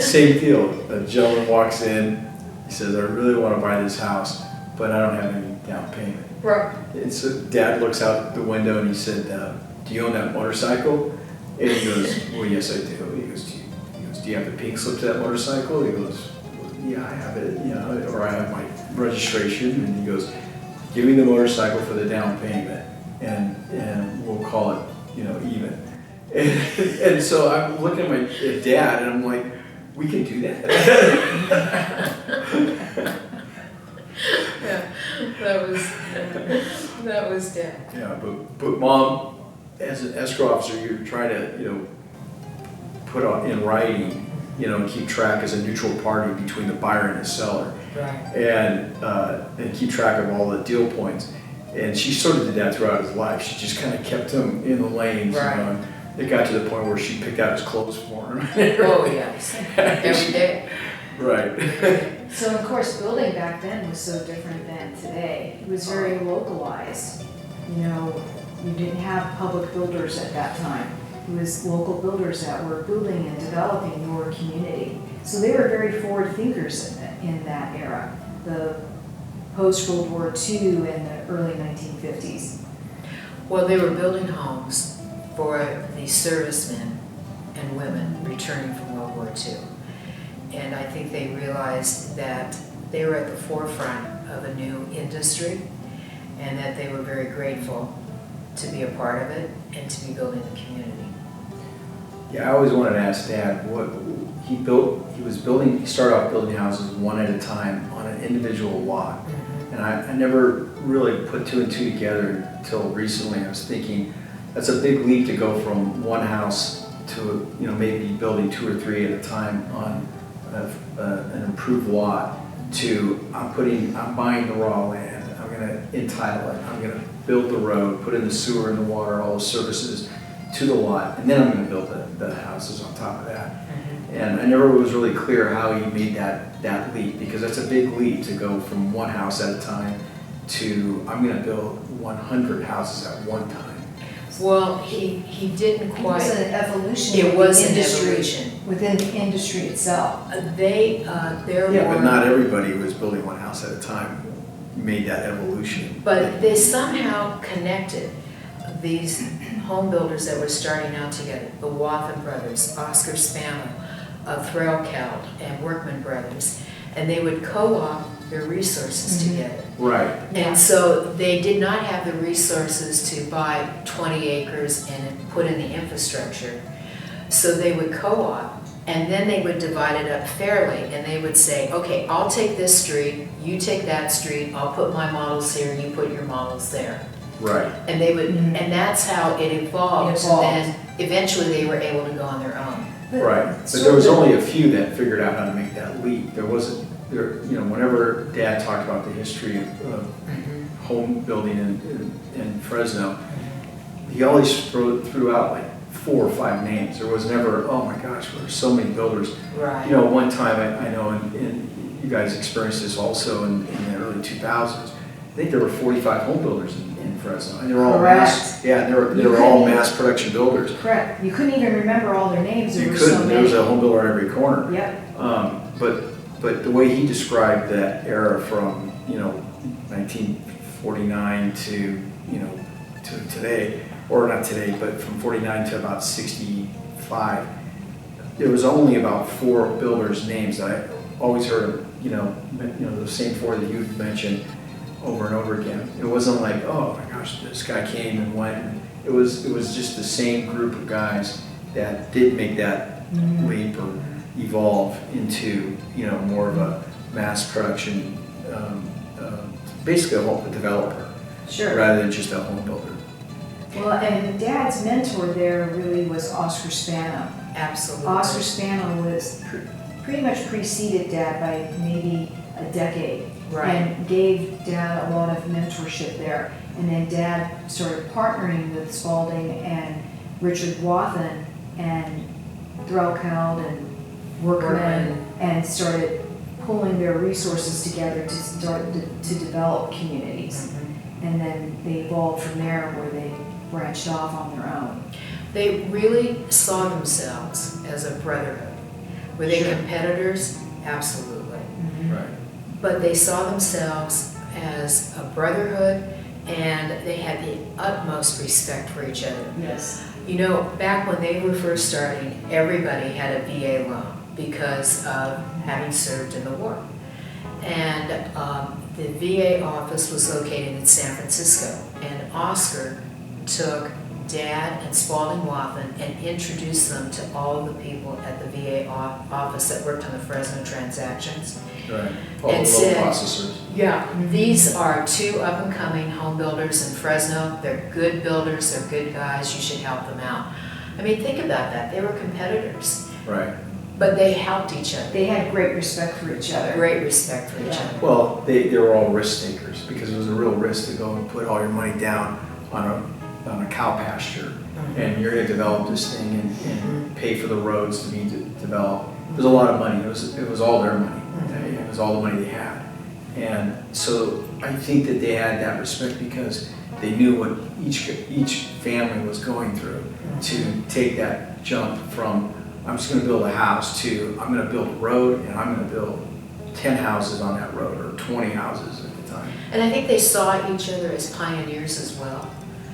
Speaker 4: same deal. A gentleman walks in. He says, "I really want to buy this house, but I don't have any down payment."
Speaker 1: Right.
Speaker 4: And so Dad looks out the window and he said, "Do you own that motorcycle?" And he goes, "Well, yes, I do." He goes, "Do you have the pink slip to that motorcycle?" He goes, "Well, yeah, I have it, you know, or I have my registration." And he goes, "Give me the motorcycle for the down payment, and we'll call it, you know, even." And so I'm looking at Dad, and I'm like, "We can do that."
Speaker 1: Yeah, that was Dad.
Speaker 4: Yeah, but Mom, as an escrow officer, you're trying to, you know, put in writing, you know, and keep track as a neutral party between the buyer and the seller,
Speaker 1: Right.
Speaker 4: and keep track of all the deal points. And she sort of did that throughout his life. She just kind of kept him in the lanes.
Speaker 1: Right.
Speaker 4: You know, and it got to the point where she picked out his clothes for him.
Speaker 1: Oh, yes. Every day.
Speaker 4: Right.
Speaker 3: So of course, building back then was so different than today. It was very localized. You know, you didn't have public builders at that time. It was local builders that were building and developing your community. So they were very forward thinkers in that era, the post-World War II and the early 1950s.
Speaker 1: Well, they were building homes for the servicemen and women returning from World War II. And I think they realized that they were at the forefront of a new industry and that they were very grateful to be a part of it and to be building the community.
Speaker 4: Yeah, I always wanted to ask Dad what he built. He started off building houses one at a time on an individual lot. And I never really put 2 and 2 together until recently. I was thinking that's a big leap to go from one house to, you know, maybe building 2 or 3 at a time on an improved lot to I'm buying the raw land. I'm going to entitle it. I'm going to build the road, put in the sewer and the water, all the services to the lot, and then I'm going to build the houses on top of that. And I never was really clear how he made that leap, because that's a big leap to go from one house at a time to I'm going to build 100 houses at one time.
Speaker 1: Well, he didn't
Speaker 3: It was
Speaker 1: quite,
Speaker 3: an evolution.
Speaker 1: it was an
Speaker 3: industry,
Speaker 1: evolution.
Speaker 3: within the industry itself.
Speaker 1: There
Speaker 4: Yeah, but
Speaker 1: were,
Speaker 4: not everybody who was building one house at a time made that evolution.
Speaker 1: but they somehow connected these home builders that were starting out together, the Wathen brothers, Oscar Spano, Threlkeld, and Workman brothers, and they would co-op their resources together.
Speaker 4: Right.
Speaker 3: Yeah.
Speaker 1: And so they did not have the resources to buy 20 acres and put in the infrastructure. So they would co-op, and then they would divide it up fairly, and they would say, okay, I'll take this street, you take that street, I'll put my models here, you put your models there.
Speaker 2: Right.
Speaker 1: And they would, and that's how it evolved.
Speaker 3: It
Speaker 1: So
Speaker 3: evolved.
Speaker 1: then eventually they were able to go on their own.
Speaker 2: Right, but there was only a few that figured out how to make that leap. There wasn't, whenever Dad talked about the history of home building in Fresno, he always threw out like 4 or 5 names. There was never, oh my gosh, there's so many builders.
Speaker 1: Right.
Speaker 2: One time, I know, and you guys experienced this also in the early 2000s, I think there were 45 home builders in Fresno, and they were all mass. Yeah, they were all mass production builders.
Speaker 3: Correct. You couldn't even remember all their names. There
Speaker 2: You
Speaker 3: were so
Speaker 2: couldn't. There was
Speaker 3: many.
Speaker 2: a home builder on every corner.
Speaker 3: Yep.
Speaker 2: But the way he described that era from 1949 to to today, or not today, but from 49 to about 65, there was only about 4 builders' names that I always heard of. The same 4 that you mentioned over and over again. It wasn't like, oh my gosh, this guy came and went. It was just the same group of guys that did make that leap or evolve into more of a mass production, basically a developer,
Speaker 3: Sure.
Speaker 2: rather than just a home builder.
Speaker 3: Well, and Dad's mentor there really was Oscar Spano.
Speaker 1: Absolutely.
Speaker 3: Oscar Spano was pretty much preceded Dad by maybe a decade.
Speaker 1: Right.
Speaker 3: And gave Dad a lot of mentorship there. And then Dad started partnering with Spalding and Richard Wathen and Threlkeld and Workman and started pulling their resources together to start to develop communities. And then they evolved from there where they branched off on their own.
Speaker 1: They really saw themselves as a brotherhood. Were they
Speaker 3: Sure.
Speaker 1: competitors? Absolutely.
Speaker 2: Right.
Speaker 1: But they saw themselves as a brotherhood, and they had the utmost respect for each other.
Speaker 3: Yes.
Speaker 1: Back when they were first starting, everybody had a VA loan because of having served in the war. And the VA office was located in San Francisco, and Oscar took Dad and Spalding Wathen and introduced them to all the people at the VA office that worked on the Fresno transactions.
Speaker 2: Right. All
Speaker 1: And
Speaker 2: the
Speaker 1: said-
Speaker 2: loan processors.
Speaker 1: Yeah, these are 2 up-and-coming home builders in Fresno. They're good builders, they're good guys, you should help them out. I mean, think about that, they were competitors,
Speaker 2: Right.
Speaker 1: but they helped each other.
Speaker 3: They had great respect for each other.
Speaker 1: Great respect for each
Speaker 3: Yeah.
Speaker 1: other.
Speaker 2: Well, they were all risk takers because it was a real risk to go and put all your money down on a cow pasture, and you're going to develop this thing and pay for the roads to be developed. It was a lot of money. It was all their money. It was all the money they had, and so I think that they had that respect because they knew what each family was going through to take that jump from I'm just going to build a house to I'm going to build a road and I'm going to build 10 houses on that road or 20 houses at the time.
Speaker 1: And I think they saw each other as pioneers as well.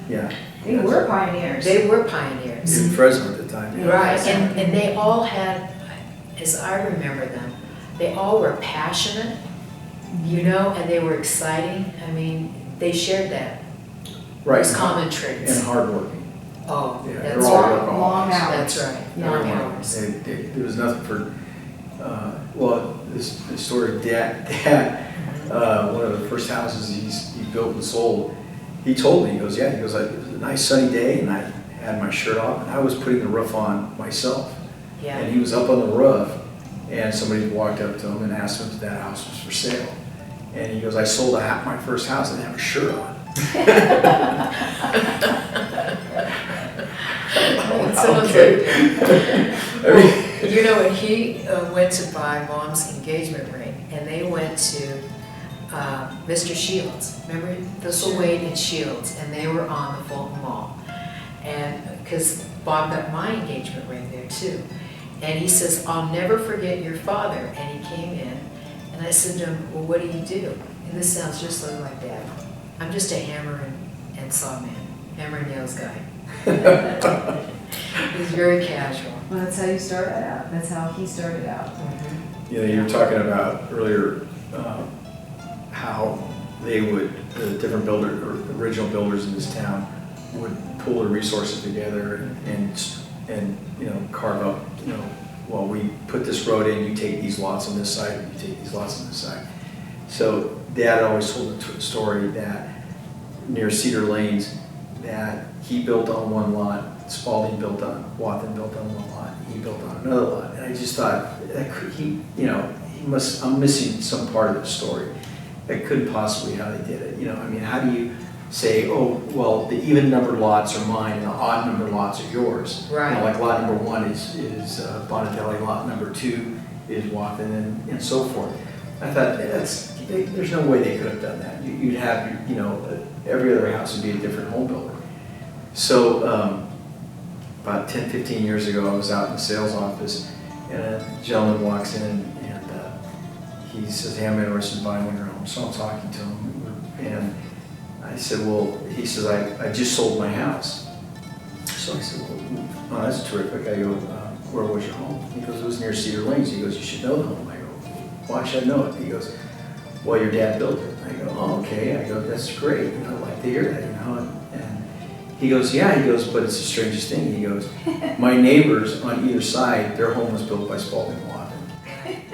Speaker 2: Yeah.
Speaker 3: They were pioneers.
Speaker 1: They were pioneers.
Speaker 2: In Fresno at the time. Yeah.
Speaker 1: Right, and they all had, as I remember them, they all were passionate, and they were exciting. I mean, they shared that.
Speaker 2: Right.
Speaker 1: Those common
Speaker 2: And
Speaker 1: traits.
Speaker 2: hardworking.
Speaker 1: Oh,
Speaker 2: Yeah,
Speaker 1: that's
Speaker 2: they're all
Speaker 1: right.
Speaker 2: workaholics.
Speaker 3: Long hours.
Speaker 1: That's right,
Speaker 3: Yeah.
Speaker 1: long hours.
Speaker 2: There was nothing for, the story of Dad, one of the first houses he built and sold, he told me, it was a nice sunny day and I had my shirt off and I was putting the roof on myself.
Speaker 1: Yeah.
Speaker 2: And he was up on the roof and somebody walked up to him and asked him if that house was for sale. And he goes, I sold my first house and I didn't have a shirt on.
Speaker 1: It sounds
Speaker 2: Okay.
Speaker 1: when he went to buy Mom's engagement ring, and they went to Mr. Shields, remember Thistle Wade and Shields, and they were on the Fulton Mall. And because Bob got my engagement ring there too. And he says, I'll never forget your father. And he came in, and I said to him, well, what do you do? And this sounds just like Dad. I'm just a hammer and saw man, hammer and nails guy. He's very casual.
Speaker 3: Well, that's how you started out. That's how he started out.
Speaker 2: You were talking about earlier how they would, the different builders, or original builders in this town, would pull their resources together and carve up, well, we put this road in, you take these lots on this side, you take these lots on this side. So Dad always told the story that
Speaker 4: near Cedar Lanes that he built on one lot, Spalding built on, Wathen built on one lot, he built on another lot. And I just thought, I'm missing some part of the story. That couldn't possibly how they did it. I mean, how do you say, oh, well, the even numbered lots are mine and the odd numbered lots are yours?
Speaker 1: Right.
Speaker 4: Like lot number 1 is Bonadelle, lot number 2 is Wathen, and so forth. I thought, there's no way they could have done that. You'd have, every other house would be a different home builder. So about 10, 15 years ago, I was out in the sales office, and a gentleman walks in, and he says, hey, I'm interested in buying one of your homes. So I'm talking to him, and I said, well, he says, I just sold my house. So I said, well, oh, that's terrific. I go, where was your home? He goes, it was near Cedar Lanes. He goes, you should know the home. I go, why should I know it? He goes, well, your dad built it. I go, oh, okay. I go, that's great. I'd like to hear that, And he goes, yeah. He goes, but it's the strangest thing. He goes, my neighbors on either side, their home was built by Spalding and Wathen.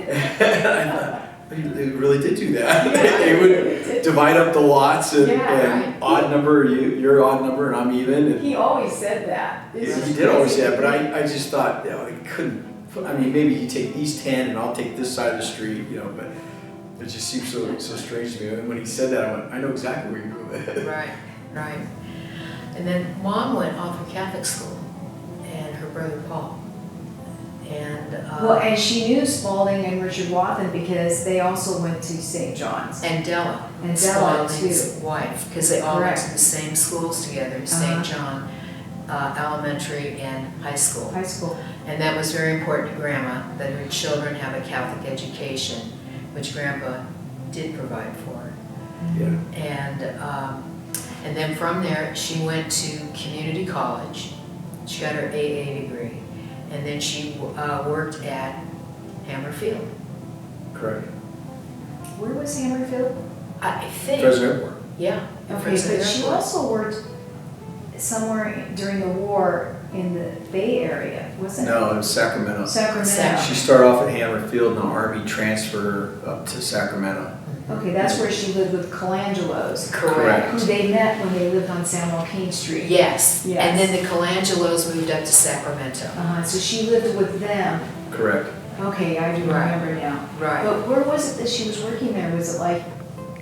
Speaker 4: And I thought, they really did do that. They would divide up the lots and odd number, you're odd number and I'm even. And
Speaker 3: He always said that.
Speaker 4: he did always say that, but I just thought, it couldn't. I mean, maybe you take these 10 and I'll take this side of the street, but it just seems so strange to me. And when he said that, I went, I know exactly where you're going with it.
Speaker 1: Right. And then Mom went off to Catholic school, and her brother Paul.
Speaker 3: And she knew Spalding and Richard Wathen because they also went to St. John's.
Speaker 1: And Della.
Speaker 3: And Della,
Speaker 1: Spalding's
Speaker 3: too.
Speaker 1: wife, because they all went
Speaker 3: Correct.
Speaker 1: to the same schools together, St. John Elementary and high school.
Speaker 3: High school.
Speaker 1: And that was very important to Grandma, that her children have a Catholic education, which Grandpa did provide for her.
Speaker 4: Yeah.
Speaker 1: And then from there, she went to community college. She got her AA degree. And then she worked at Hammerfield.
Speaker 4: Correct.
Speaker 3: Where was Hammerfield?
Speaker 1: I think.
Speaker 4: President Airport.
Speaker 1: Yeah.
Speaker 3: Okay, but she also worked somewhere during the war in the Bay Area, wasn't it?
Speaker 4: No, it was Sacramento.
Speaker 3: Sacramento.
Speaker 4: She started off at Hammerfield and the Army transferred her up to Sacramento.
Speaker 3: Okay, that's where she lived with Colangelos.
Speaker 1: Correct.
Speaker 3: Who they met when they lived on San Joaquin Street.
Speaker 1: Yes.
Speaker 3: Yes.
Speaker 1: And then the Colangelos moved up to Sacramento.
Speaker 3: So she lived with them.
Speaker 4: Correct.
Speaker 3: Okay, I do remember now.
Speaker 1: Right.
Speaker 3: But where was it that she was working there? Was it like,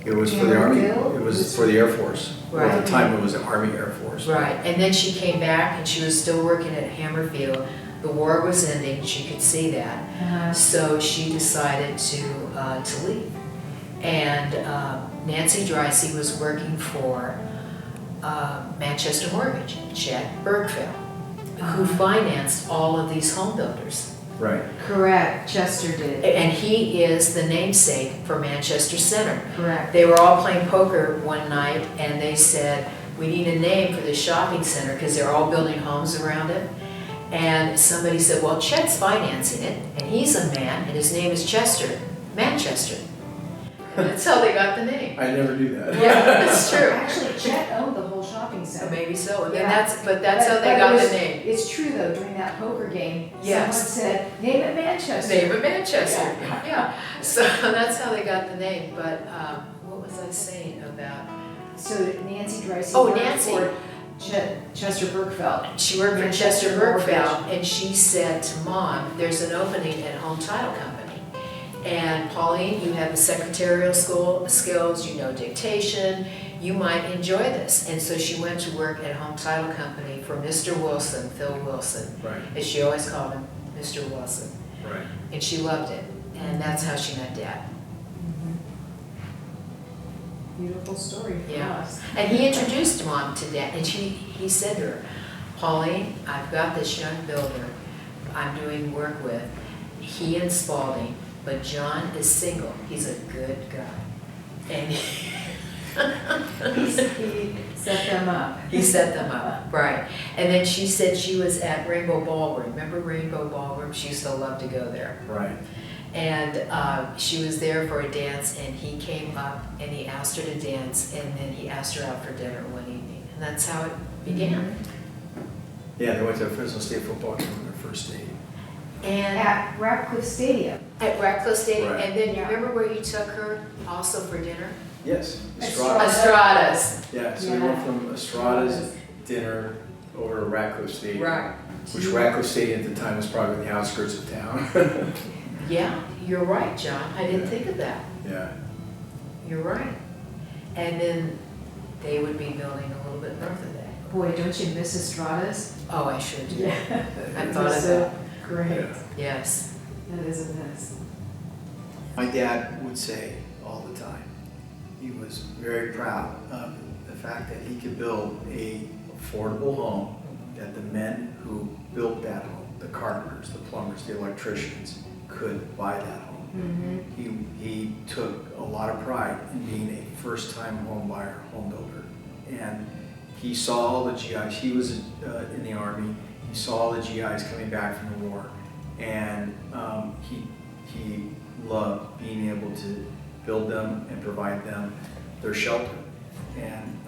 Speaker 4: It was for the Army.
Speaker 3: Hammerfield?
Speaker 4: It was for the Air Force.
Speaker 1: Right.
Speaker 4: At the time, it was the Army Air Force.
Speaker 1: Right. And then she came back and she was still working at Hammerfield. The war was ending, she could see that. So she decided to leave. And Nancy Dreisey was working for Manchester Mortgage, Chet Bergfeld, who financed all of these home builders.
Speaker 4: Right.
Speaker 3: correct, Chester did,
Speaker 1: And he is the namesake for Manchester Center.
Speaker 3: correct.
Speaker 1: They were all playing poker one night and they said, we need a name for the shopping center because they're all building homes around it. And somebody said, well, Chet's financing it and he's a man and his name is Chester, Manchester. And that's how they got the name.
Speaker 4: I never knew that.
Speaker 1: Yeah, that's true.
Speaker 3: Actually, Chet owned the whole shopping
Speaker 1: So
Speaker 3: center.
Speaker 1: maybe so, and then
Speaker 3: Yeah.
Speaker 1: that's how they
Speaker 3: But
Speaker 1: got
Speaker 3: it was-
Speaker 1: the name.
Speaker 3: It's true though, during that poker game, someone
Speaker 1: Yes.
Speaker 3: said, name it Manchester.
Speaker 1: Name of Manchester,
Speaker 3: Yeah.
Speaker 1: yeah. So that's how they got the name, but what was I saying about,
Speaker 3: So Nancy Dreisey
Speaker 1: Oh,
Speaker 3: worked
Speaker 1: Nancy.
Speaker 3: for Chester Bergfeld.
Speaker 1: she worked for
Speaker 3: Manchester
Speaker 1: Chester
Speaker 3: Mortgage.
Speaker 1: Bergfeld, and she said to Mom, there's an opening at Home Title Company. And Pauline, you have the secretarial skills, you know dictation, you might enjoy this. And so she went to work at Home Title Company for Mr. Wilson, Phil Wilson.
Speaker 4: Right,
Speaker 1: And she always called him Mr. Wilson.
Speaker 4: right.
Speaker 1: And she loved it. And that's how she met Dad.
Speaker 3: Beautiful story for
Speaker 1: Yeah.
Speaker 3: us.
Speaker 1: And he introduced Mom to Dad, and he said to her, Pauline, I've got this young builder I'm doing work with. He and Spalding, but John is single. He's a good guy. And
Speaker 3: He set them up.
Speaker 1: he set them up, right. And then she said she was at Rainbow Ballroom. Remember Rainbow Ballroom? She used to love to go there.
Speaker 4: Right.
Speaker 1: And she was there for a dance, and he came up and he asked her to dance, and then he asked her out for dinner one evening. And that's how it began.
Speaker 4: Yeah, they went to a Fresno State football game on their first date.
Speaker 1: And
Speaker 3: At Ratcliffe Stadium.
Speaker 1: At Radcliffe Stadium,
Speaker 4: Right.
Speaker 1: and then you
Speaker 3: Yeah.
Speaker 1: remember where you took her also for dinner?
Speaker 4: Yes,
Speaker 3: Estrada.
Speaker 4: Estrada.
Speaker 1: Estrada's.
Speaker 4: Yeah, so we went from Estrada's dinner over to Radcliffe Stadium.
Speaker 1: Right.
Speaker 4: Which Radcliffe Stadium at the time was probably on the outskirts of town.
Speaker 1: Yeah, you're right, John. I didn't think of that.
Speaker 4: Yeah.
Speaker 1: You're right. And then they would be building a little bit north of that.
Speaker 3: Boy, don't you miss Estrada's?
Speaker 1: Oh, I sure do. I
Speaker 3: It
Speaker 1: thought
Speaker 3: was
Speaker 1: of
Speaker 3: so
Speaker 1: that.
Speaker 3: Great,
Speaker 4: Yeah.
Speaker 1: Yes.
Speaker 3: that is a miss.
Speaker 4: My dad would say all the time, he was very proud of the fact that he could build a affordable home, that the men who built that home, the carpenters, the plumbers, the electricians, could buy that home. He took a lot of pride in being a first-time home buyer, home builder. And he saw all the GIs, he was in the Army, he saw all the GIs coming back from the war. And he loved being able to build them and provide them their shelter. And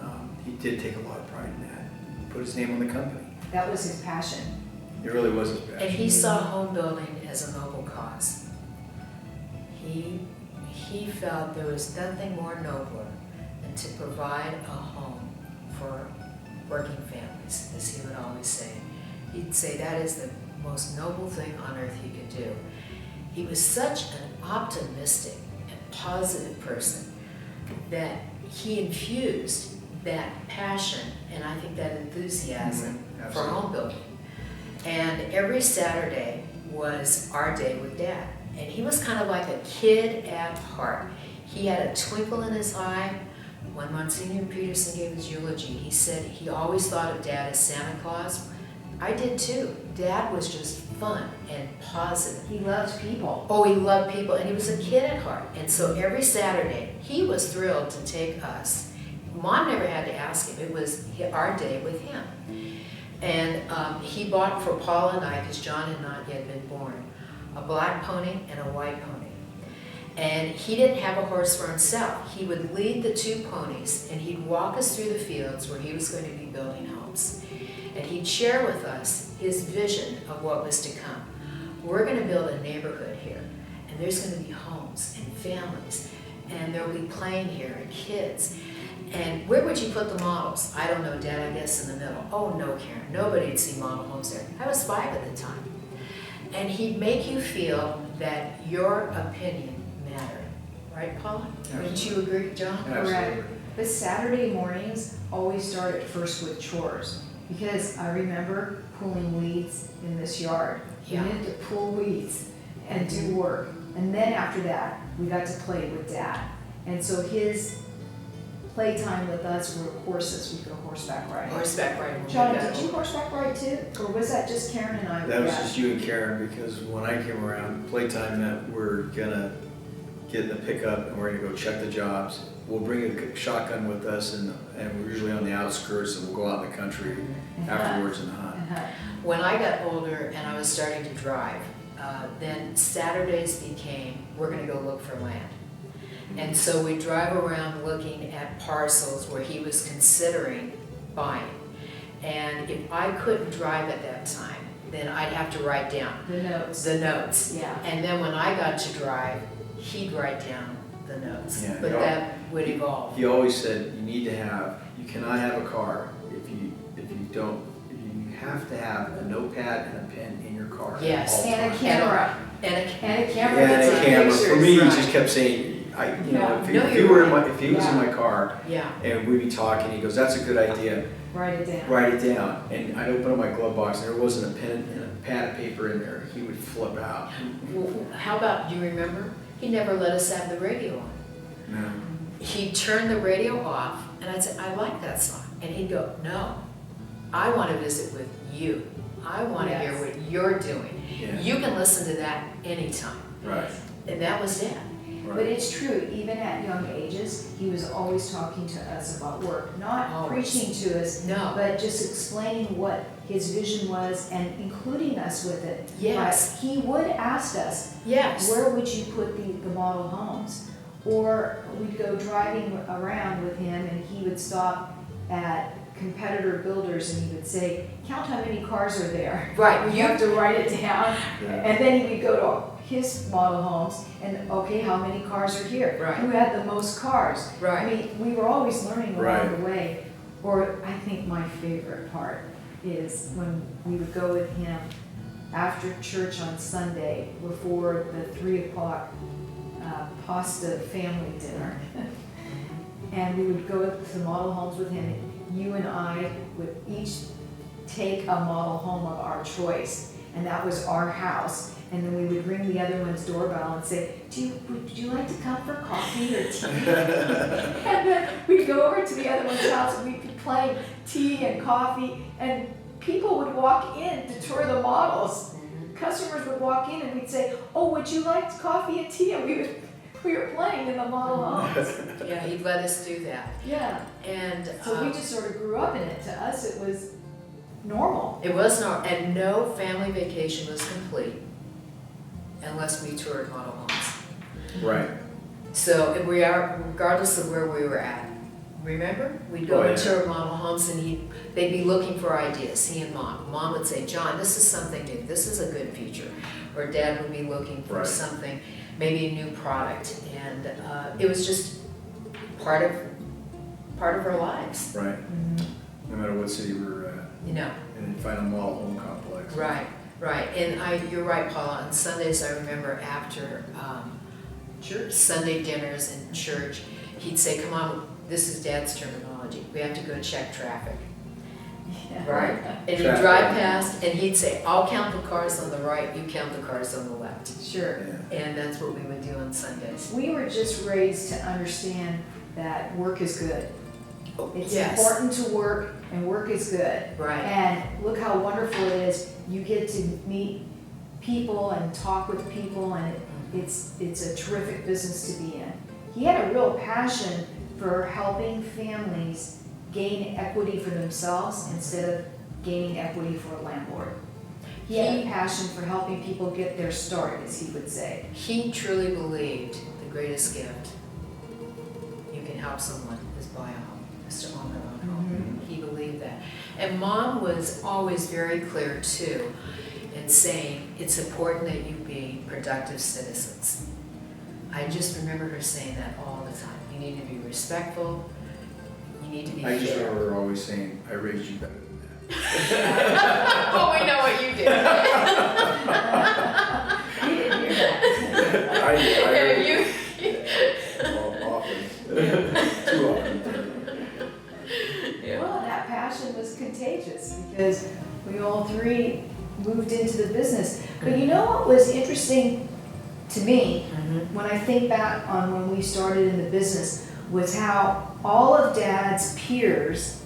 Speaker 4: he did take a lot of pride in that. He put his name on the company.
Speaker 3: That was his passion.
Speaker 4: It really was his
Speaker 1: And
Speaker 4: passion.
Speaker 1: he saw home building as a noble cause. He felt there was nothing more nobler than to provide a home for working families, as he would always say. He'd say that is the most noble thing on earth he could do. He was such an optimistic and positive person that he infused that passion and I think that enthusiasm for
Speaker 4: Absolutely.
Speaker 1: home building. And every Saturday was our day with Dad. And he was kind of like a kid at heart. He had a twinkle in his eye. When Monsignor Peterson gave his eulogy, he said he always thought of Dad as Santa Claus. I did too. Dad was just fun and positive.
Speaker 3: He loved people.
Speaker 1: Oh, he loved people, and he was a kid at heart. And so every Saturday, he was thrilled to take us. Mom never had to ask him. It was our day with him. And he bought for Paula and I, because John had not yet been born, a black pony and a white pony. And he didn't have a horse for himself. He would lead the two ponies, and he'd walk us through the fields where he was going to be building homes. And he'd share with us his vision of what was to come. We're going to build a neighborhood here, and there's going to be homes and families, and there'll be playing here and kids. And where would you put the models? I don't know, Dad, I guess in the middle. Oh, no, Karen, nobody'd see model homes there. I was 5 at the time. And he'd make you feel that your opinion mattered. Right, Paula? Wouldn't you agree, John?
Speaker 4: Absolutely.
Speaker 3: Correct. But Saturday mornings always started first with chores, because I remember pulling weeds in this yard.
Speaker 1: Yeah.
Speaker 3: We needed to pull weeds and do work. And then after that, we got to play with Dad. And so his playtime with us were horses. We'd go horseback riding.
Speaker 1: Horseback riding.
Speaker 3: John, did you horseback ride too? Or was that just Karen and I? with
Speaker 4: That was
Speaker 3: Dad?
Speaker 4: just you and Karen, because when I came around, playtime meant we're gonna get in the pickup and we're gonna go check the jobs. We'll bring a shotgun with us and we're usually on the outskirts and we'll go out in the country
Speaker 3: And hunt.
Speaker 4: afterwards and hunt.
Speaker 3: And hunt.
Speaker 1: When I got older and I was starting to drive, then Saturdays became, we're gonna go look for land. And so we drive around looking at parcels where he was considering buying. And if I couldn't drive at that time, then I'd have to write down
Speaker 3: The notes.
Speaker 1: the notes.
Speaker 3: Yeah.
Speaker 1: And then when I got to drive, he'd write down the notes.
Speaker 4: Yeah,
Speaker 1: But
Speaker 4: yeah.
Speaker 1: that would evolve.
Speaker 4: He always said, you cannot have a car if you have to have a notepad and a pen in your car. at
Speaker 1: Yes.
Speaker 4: all
Speaker 3: And a
Speaker 4: times.
Speaker 3: camera.
Speaker 1: And a
Speaker 3: And a camera
Speaker 4: Yeah,
Speaker 3: that
Speaker 4: and a
Speaker 3: takes
Speaker 4: camera.
Speaker 3: pictures.
Speaker 4: For me, he
Speaker 3: Right.
Speaker 4: just kept saying,
Speaker 3: Yeah.
Speaker 4: if
Speaker 1: No,
Speaker 4: he
Speaker 1: you're
Speaker 4: were
Speaker 1: right.
Speaker 4: if he was in
Speaker 3: Yeah.
Speaker 4: my car
Speaker 1: Yeah.
Speaker 4: and we'd be talking, he goes, "That's a good idea.
Speaker 3: Write it down.
Speaker 4: Write it down." And I'd open up my glove box and there wasn't a pen and a pad of paper in there. He would flip out.
Speaker 1: Well, how about, do you remember? He never let us have the radio on.
Speaker 4: No.
Speaker 1: He'd turn the radio off, and I'd say, I like that song. And he'd go, no, I want to visit with you. I want to hear
Speaker 3: Yes.
Speaker 1: what you're doing.
Speaker 4: Yeah.
Speaker 1: You can listen to that anytime.
Speaker 4: Right.
Speaker 1: And that was Dad.
Speaker 3: But
Speaker 4: Right.
Speaker 3: it's true, even at young ages, he was always talking to us about work, not
Speaker 1: Always.
Speaker 3: preaching to us,
Speaker 1: No.
Speaker 3: but just explaining what his vision was and including us with it.
Speaker 1: Yes.
Speaker 3: But he would ask us,
Speaker 1: Yes.
Speaker 3: where would you put the model homes? Or we'd go driving around with him and he would stop at competitor builders and he would say, count how many cars are there.
Speaker 1: Right.
Speaker 3: You have to write it down.
Speaker 4: Yeah.
Speaker 3: And then he would go to his model homes, and okay, how many cars are here?
Speaker 1: Right.
Speaker 3: Who had the most cars? I
Speaker 1: Right.
Speaker 3: mean, we were always learning along
Speaker 4: Right.
Speaker 3: the way. Or I think my favorite part is when we would go with him after church on Sunday before the 3 o'clock pasta family dinner. And we would go to the model homes with him. You and I would each take a model home of our choice, and that was our house. And then we would ring the other one's doorbell and say, would you like to come for coffee or tea? And then we'd go over to the other one's house and we'd be playing tea and coffee, and people would walk in to tour the models. Customers would walk in and we'd say, oh, would you like coffee and tea? And we were playing in the model homes.
Speaker 1: Yeah, he'd let us do that.
Speaker 3: Yeah,
Speaker 1: And
Speaker 3: so we just sort of grew up in it. To us, it was normal.
Speaker 1: it was not, and no family vacation was complete unless we toured model homes.
Speaker 4: Right.
Speaker 1: So if we are, regardless of where we were at, remember? We'd go
Speaker 4: Oh,
Speaker 1: and
Speaker 4: yeah.
Speaker 1: tour model homes and they'd be looking for ideas, he and mom. Mom would say, John, this is something new, this is a good feature. Or dad would be looking for
Speaker 4: Right.
Speaker 1: something, maybe a new product. And it was just part of our lives,
Speaker 4: Right. No matter what city we were at,
Speaker 1: you know?
Speaker 4: and then find a model home complex.
Speaker 1: Right, right. And you're right, Paula. On Sundays, I remember after church, Sunday dinners in church, he'd say, come on, this is Dad's terminology. We have to go check traffic.
Speaker 3: Yeah.
Speaker 1: Right? And he'd
Speaker 4: Traffic.
Speaker 1: drive past and he'd say, I'll count the cars on the right, you count the cars on the left.
Speaker 3: Sure.
Speaker 4: Yeah.
Speaker 1: And that's what we would do on Sundays.
Speaker 3: We were just raised to understand that work is good. It's
Speaker 1: Yes.
Speaker 3: important to work, and work is good.
Speaker 1: Right.
Speaker 3: And look how wonderful it is. You get to meet people and talk with people, and it's a terrific business to be in. He had a real passion for helping families gain equity for themselves instead of gaining equity for a landlord. He had a passion for helping people get their start, as he would say.
Speaker 1: He truly believed the greatest gift you can help someone is buy a home, is to own their own home. He believed that. And Mom was always very clear too in saying it's important that you be productive citizens. I just remember her saying that all the time. You need to be respectful, you need to be
Speaker 4: I just
Speaker 1: fair.
Speaker 4: remember her always saying, I raised you better than that.
Speaker 1: Oh, we know what you did.
Speaker 3: He didn't hear that.
Speaker 4: I
Speaker 1: Yeah, you,
Speaker 4: well, often. Too often.
Speaker 3: Well, that passion was contagious because we all three moved into the business. But you know what was interesting to me when I think back on when we started in the business was how all of Dad's peers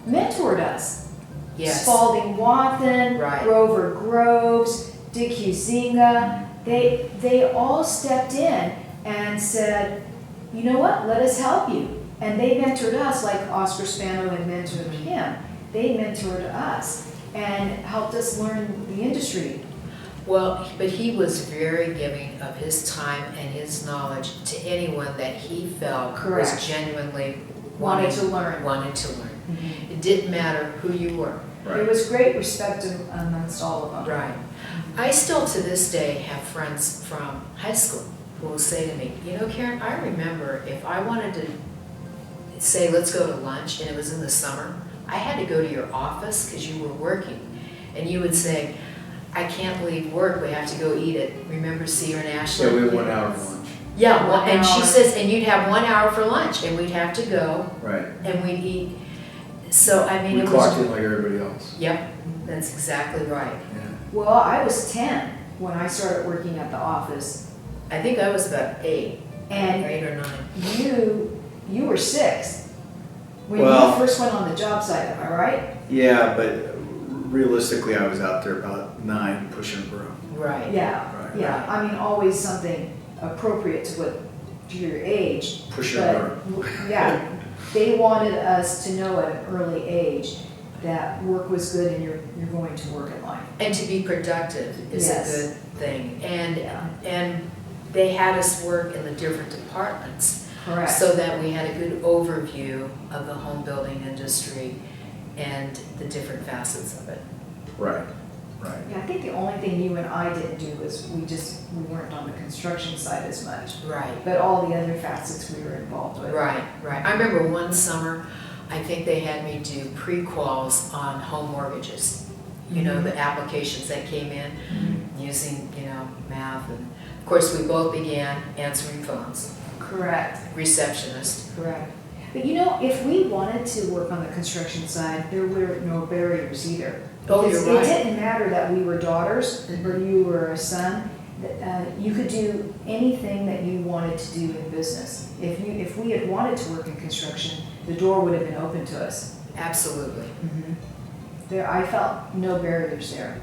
Speaker 3: mentored us.
Speaker 1: yes,
Speaker 3: Spalding Wathen,
Speaker 1: Right.
Speaker 3: Grover Groves, Dick Huizinga, they all stepped in and said, you know what, let us help you. And they mentored us like Oscar Spano had mentored him. They mentored us and helped us learn the industry.
Speaker 1: well, but he was very giving of his time and his knowledge to anyone that he felt
Speaker 3: Correct.
Speaker 1: was genuinely
Speaker 3: Wanted to learn.
Speaker 1: Wanted to learn. It didn't matter who you were.
Speaker 3: There was great respect amongst all of them.
Speaker 1: Right. I still to this day have friends from high school who will say to me, you know, Karen, I remember if I wanted to say, let's go to lunch, and it was in the summer, I had to go to your office because you were working. And you would say, I can't leave work, we have to go eat at, remember Cedar and
Speaker 4: Yeah,
Speaker 1: Ashland?
Speaker 4: we had 1 hour for lunch.
Speaker 1: Yeah, well, and she
Speaker 3: hour.
Speaker 1: says, and you'd have 1 hour for lunch, and we'd have to go,
Speaker 4: Right.
Speaker 1: and we'd eat. So, I mean,
Speaker 4: We
Speaker 1: it was.
Speaker 4: clocked in like everybody else.
Speaker 1: Yep, that's exactly right.
Speaker 4: Yeah.
Speaker 3: Well, I was 10 when I started working at the office.
Speaker 1: I think I was about 8
Speaker 3: And
Speaker 1: or 9.
Speaker 3: you were 6 when
Speaker 4: Well-
Speaker 3: you first went on the job site, am I right?
Speaker 4: Yeah, but realistically, I was out there about 9 pushing a broom.
Speaker 1: Right.
Speaker 3: Yeah,
Speaker 4: Right.
Speaker 3: yeah. I mean, always something appropriate to your age.
Speaker 4: Pushing a
Speaker 3: But,
Speaker 4: broom.
Speaker 3: yeah, they wanted us to know at an early age that work was good and you're going to work in life.
Speaker 1: And to be productive is
Speaker 3: Yes.
Speaker 1: a good thing.
Speaker 3: Yeah.
Speaker 1: And they had us work in the different departments
Speaker 3: Correct.
Speaker 1: so that we had a good overview of the home building industry and the different facets of it.
Speaker 4: Right. Right.
Speaker 3: Yeah, I think the only thing you and I didn't do was we weren't on the construction side as much.
Speaker 1: Right,
Speaker 3: But all the other facets we were involved with.
Speaker 1: right. I remember one summer, I think they had me do pre-quals on home mortgages. You know, the applications that came in using, math. And of course, we both began answering phones,
Speaker 3: Correct.
Speaker 1: receptionist.
Speaker 3: Correct. But if we wanted to work on the construction side, there were no barriers either.
Speaker 1: Oh,
Speaker 3: Because
Speaker 1: you're right.
Speaker 3: It didn't matter that we were daughters or you were a son. You could do anything that you wanted to do in business. If we had wanted to work in construction, the door would have been open to us.
Speaker 1: Absolutely.
Speaker 3: I felt no barriers there.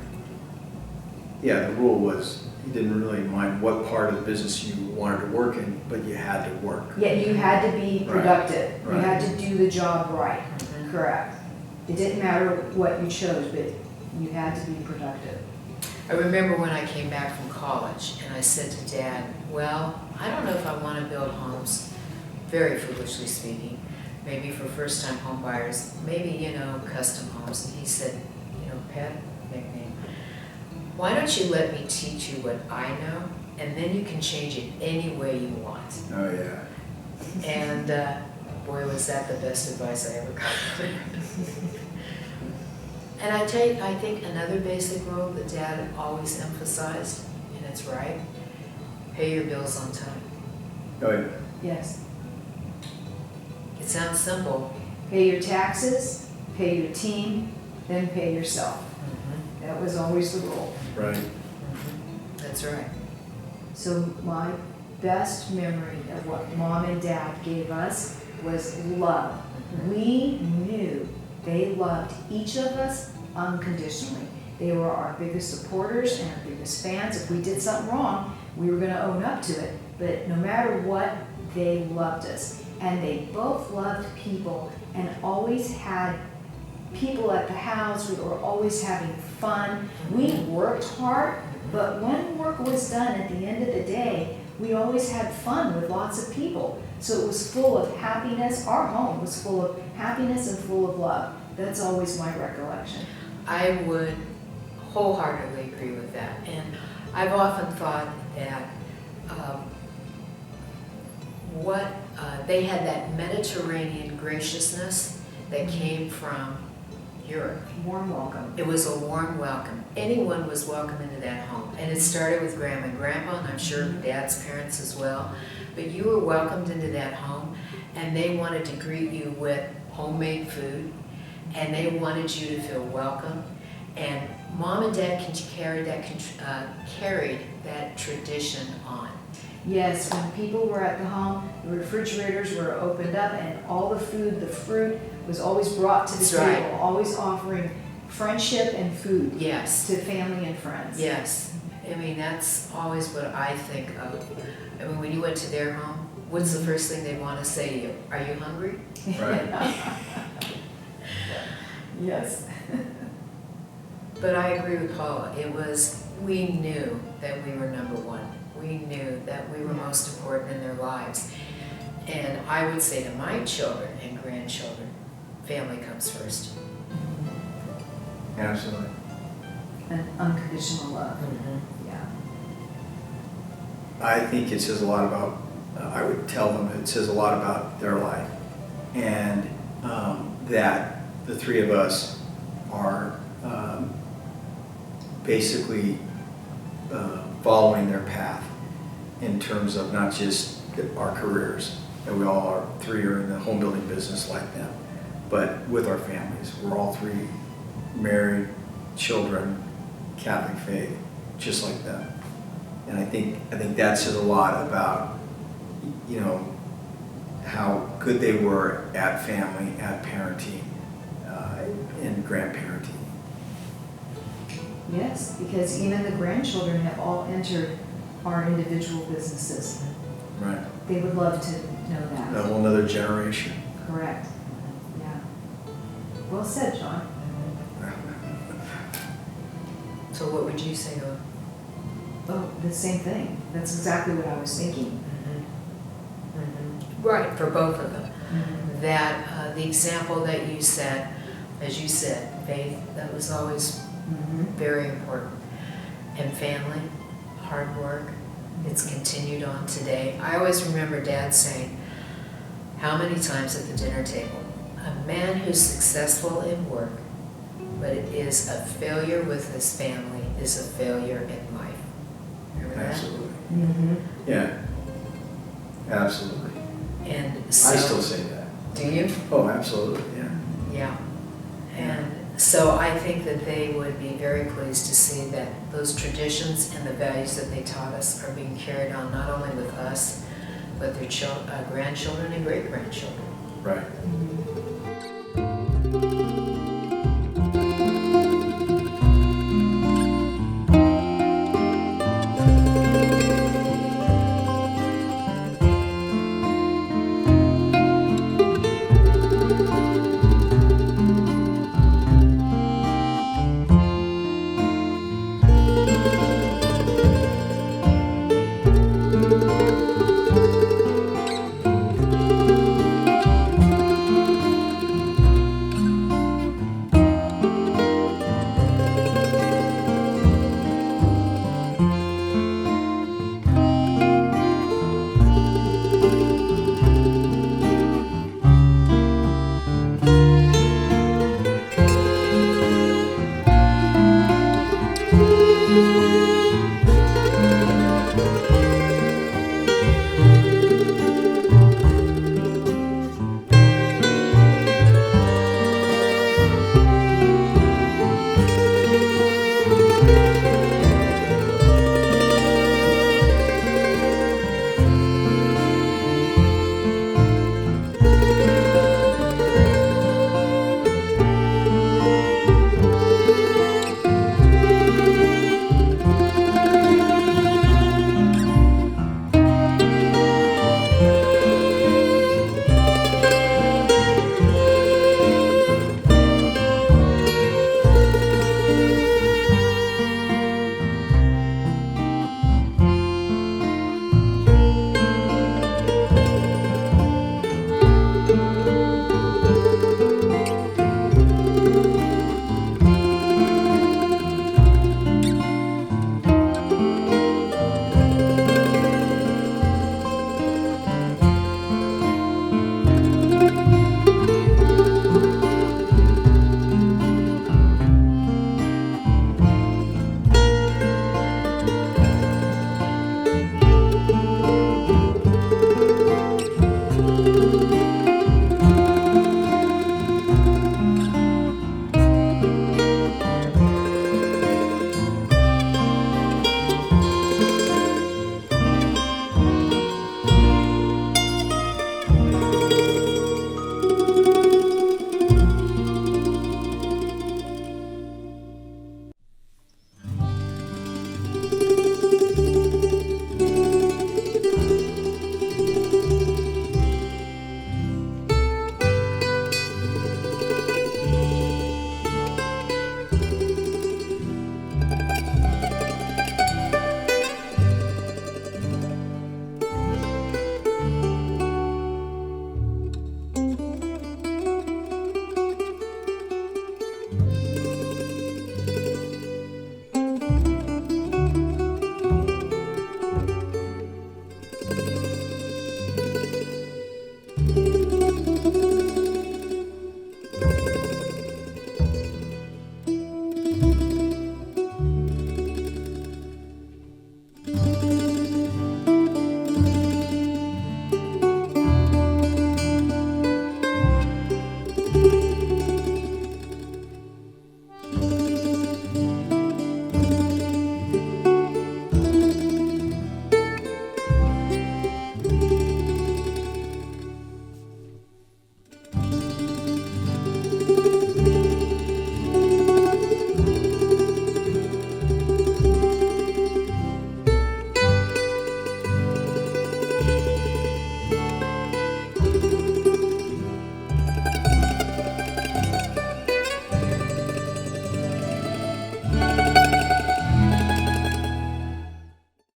Speaker 4: Yeah, the rule was you didn't really mind what part of the business you wanted to work in, but you had to work.
Speaker 3: Yet you had to be productive. You
Speaker 4: Right.
Speaker 3: had to do the job right. Correct. It didn't matter what you chose, but you had to be productive.
Speaker 1: I remember when I came back from college and I said to Dad, well, I don't know if I want to build homes, very foolishly speaking, maybe for first-time home buyers, maybe, custom homes. And he said, pet nickname, why don't you let me teach you what I know, and then you can change it any way you want.
Speaker 4: Oh, yeah.
Speaker 1: And boy, was that the best advice I ever got. And I think another basic rule that Dad always emphasized, and it's right, pay your bills on time.
Speaker 4: Oh, yeah.
Speaker 3: Yes.
Speaker 1: It sounds simple.
Speaker 3: Pay your taxes, pay your team, then pay yourself. That was always the rule.
Speaker 4: Right.
Speaker 1: That's right.
Speaker 3: So my best memory of what Mom and Dad gave us was love. We knew they loved each of us unconditionally. They were our biggest supporters and our biggest fans. If we did something wrong, we were going to own up to it. But no matter what, they loved us. And they both loved people and always had people at the house. We were always having fun. We worked hard, but when work was done at the end of the day, we always had fun with lots of people. So it was full of happiness. Our home was full of happiness and full of love. That's always my recollection.
Speaker 1: I would wholeheartedly agree with that. And I've often thought that they had that Mediterranean graciousness that came from Europe.
Speaker 3: Warm welcome.
Speaker 1: It was a warm welcome. Anyone was welcome into that home. And it started with Grandma and Grandpa, and I'm sure Dad's parents as well. But you were welcomed into that home, and they wanted to greet you with homemade food, and they wanted you to feel welcome. And Mom and Dad carried that tradition on.
Speaker 3: Yes, when people were at the home, the refrigerators were opened up and all the food, the fruit was always brought to the
Speaker 1: That's
Speaker 3: table,
Speaker 1: right.
Speaker 3: always offering friendship and food
Speaker 1: Yes,
Speaker 3: to family and friends.
Speaker 1: yes. I mean, that's always what I think of. I mean, when you went to their home, what's the first thing they'd want to say to you? Are you hungry?
Speaker 4: Right.
Speaker 3: Yes.
Speaker 1: But I agree with Paula. We knew that we were number one. We knew that we were most important in their lives. And I would say to my children and grandchildren, family comes first.
Speaker 4: Absolutely.
Speaker 3: And unconditional love. Yeah.
Speaker 4: I think it says a lot about, I would tell them it says a lot about their life. And that the three of us are basically following their path in terms of not just our careers, that we all are, three are in the home building business like them, but with our families. We're all three married, children, Catholic faith, just like them. And I think that says a lot about, how good they were at family, at parenting, and grandparenting.
Speaker 3: Yes, because even the grandchildren have all entered our individual businesses.
Speaker 4: Right.
Speaker 3: They would love to know
Speaker 4: A
Speaker 3: that.
Speaker 4: whole nother generation.
Speaker 3: Correct. Yeah. Well said, John.
Speaker 1: So what would you say to them?
Speaker 3: Oh, the same thing. That's exactly what I was thinking.
Speaker 1: Right, for both of them. That the example that you said, as you said, faith, that was always Very important. And family, hard work, it's continued on today. I always remember Dad saying, how many times at the dinner table, a man who's successful in work, but is a failure with his family, is a failure in life. Remember that?
Speaker 4: Absolutely.
Speaker 3: Mhm.
Speaker 4: Yeah. Absolutely.
Speaker 1: And so.
Speaker 4: I still say that.
Speaker 1: Do you?
Speaker 4: Oh, absolutely, yeah.
Speaker 1: Yeah. And so I think that they would be very pleased to see that those traditions and the values that they taught us are being carried on not only with us, but their grandchildren and great-grandchildren.
Speaker 4: Right.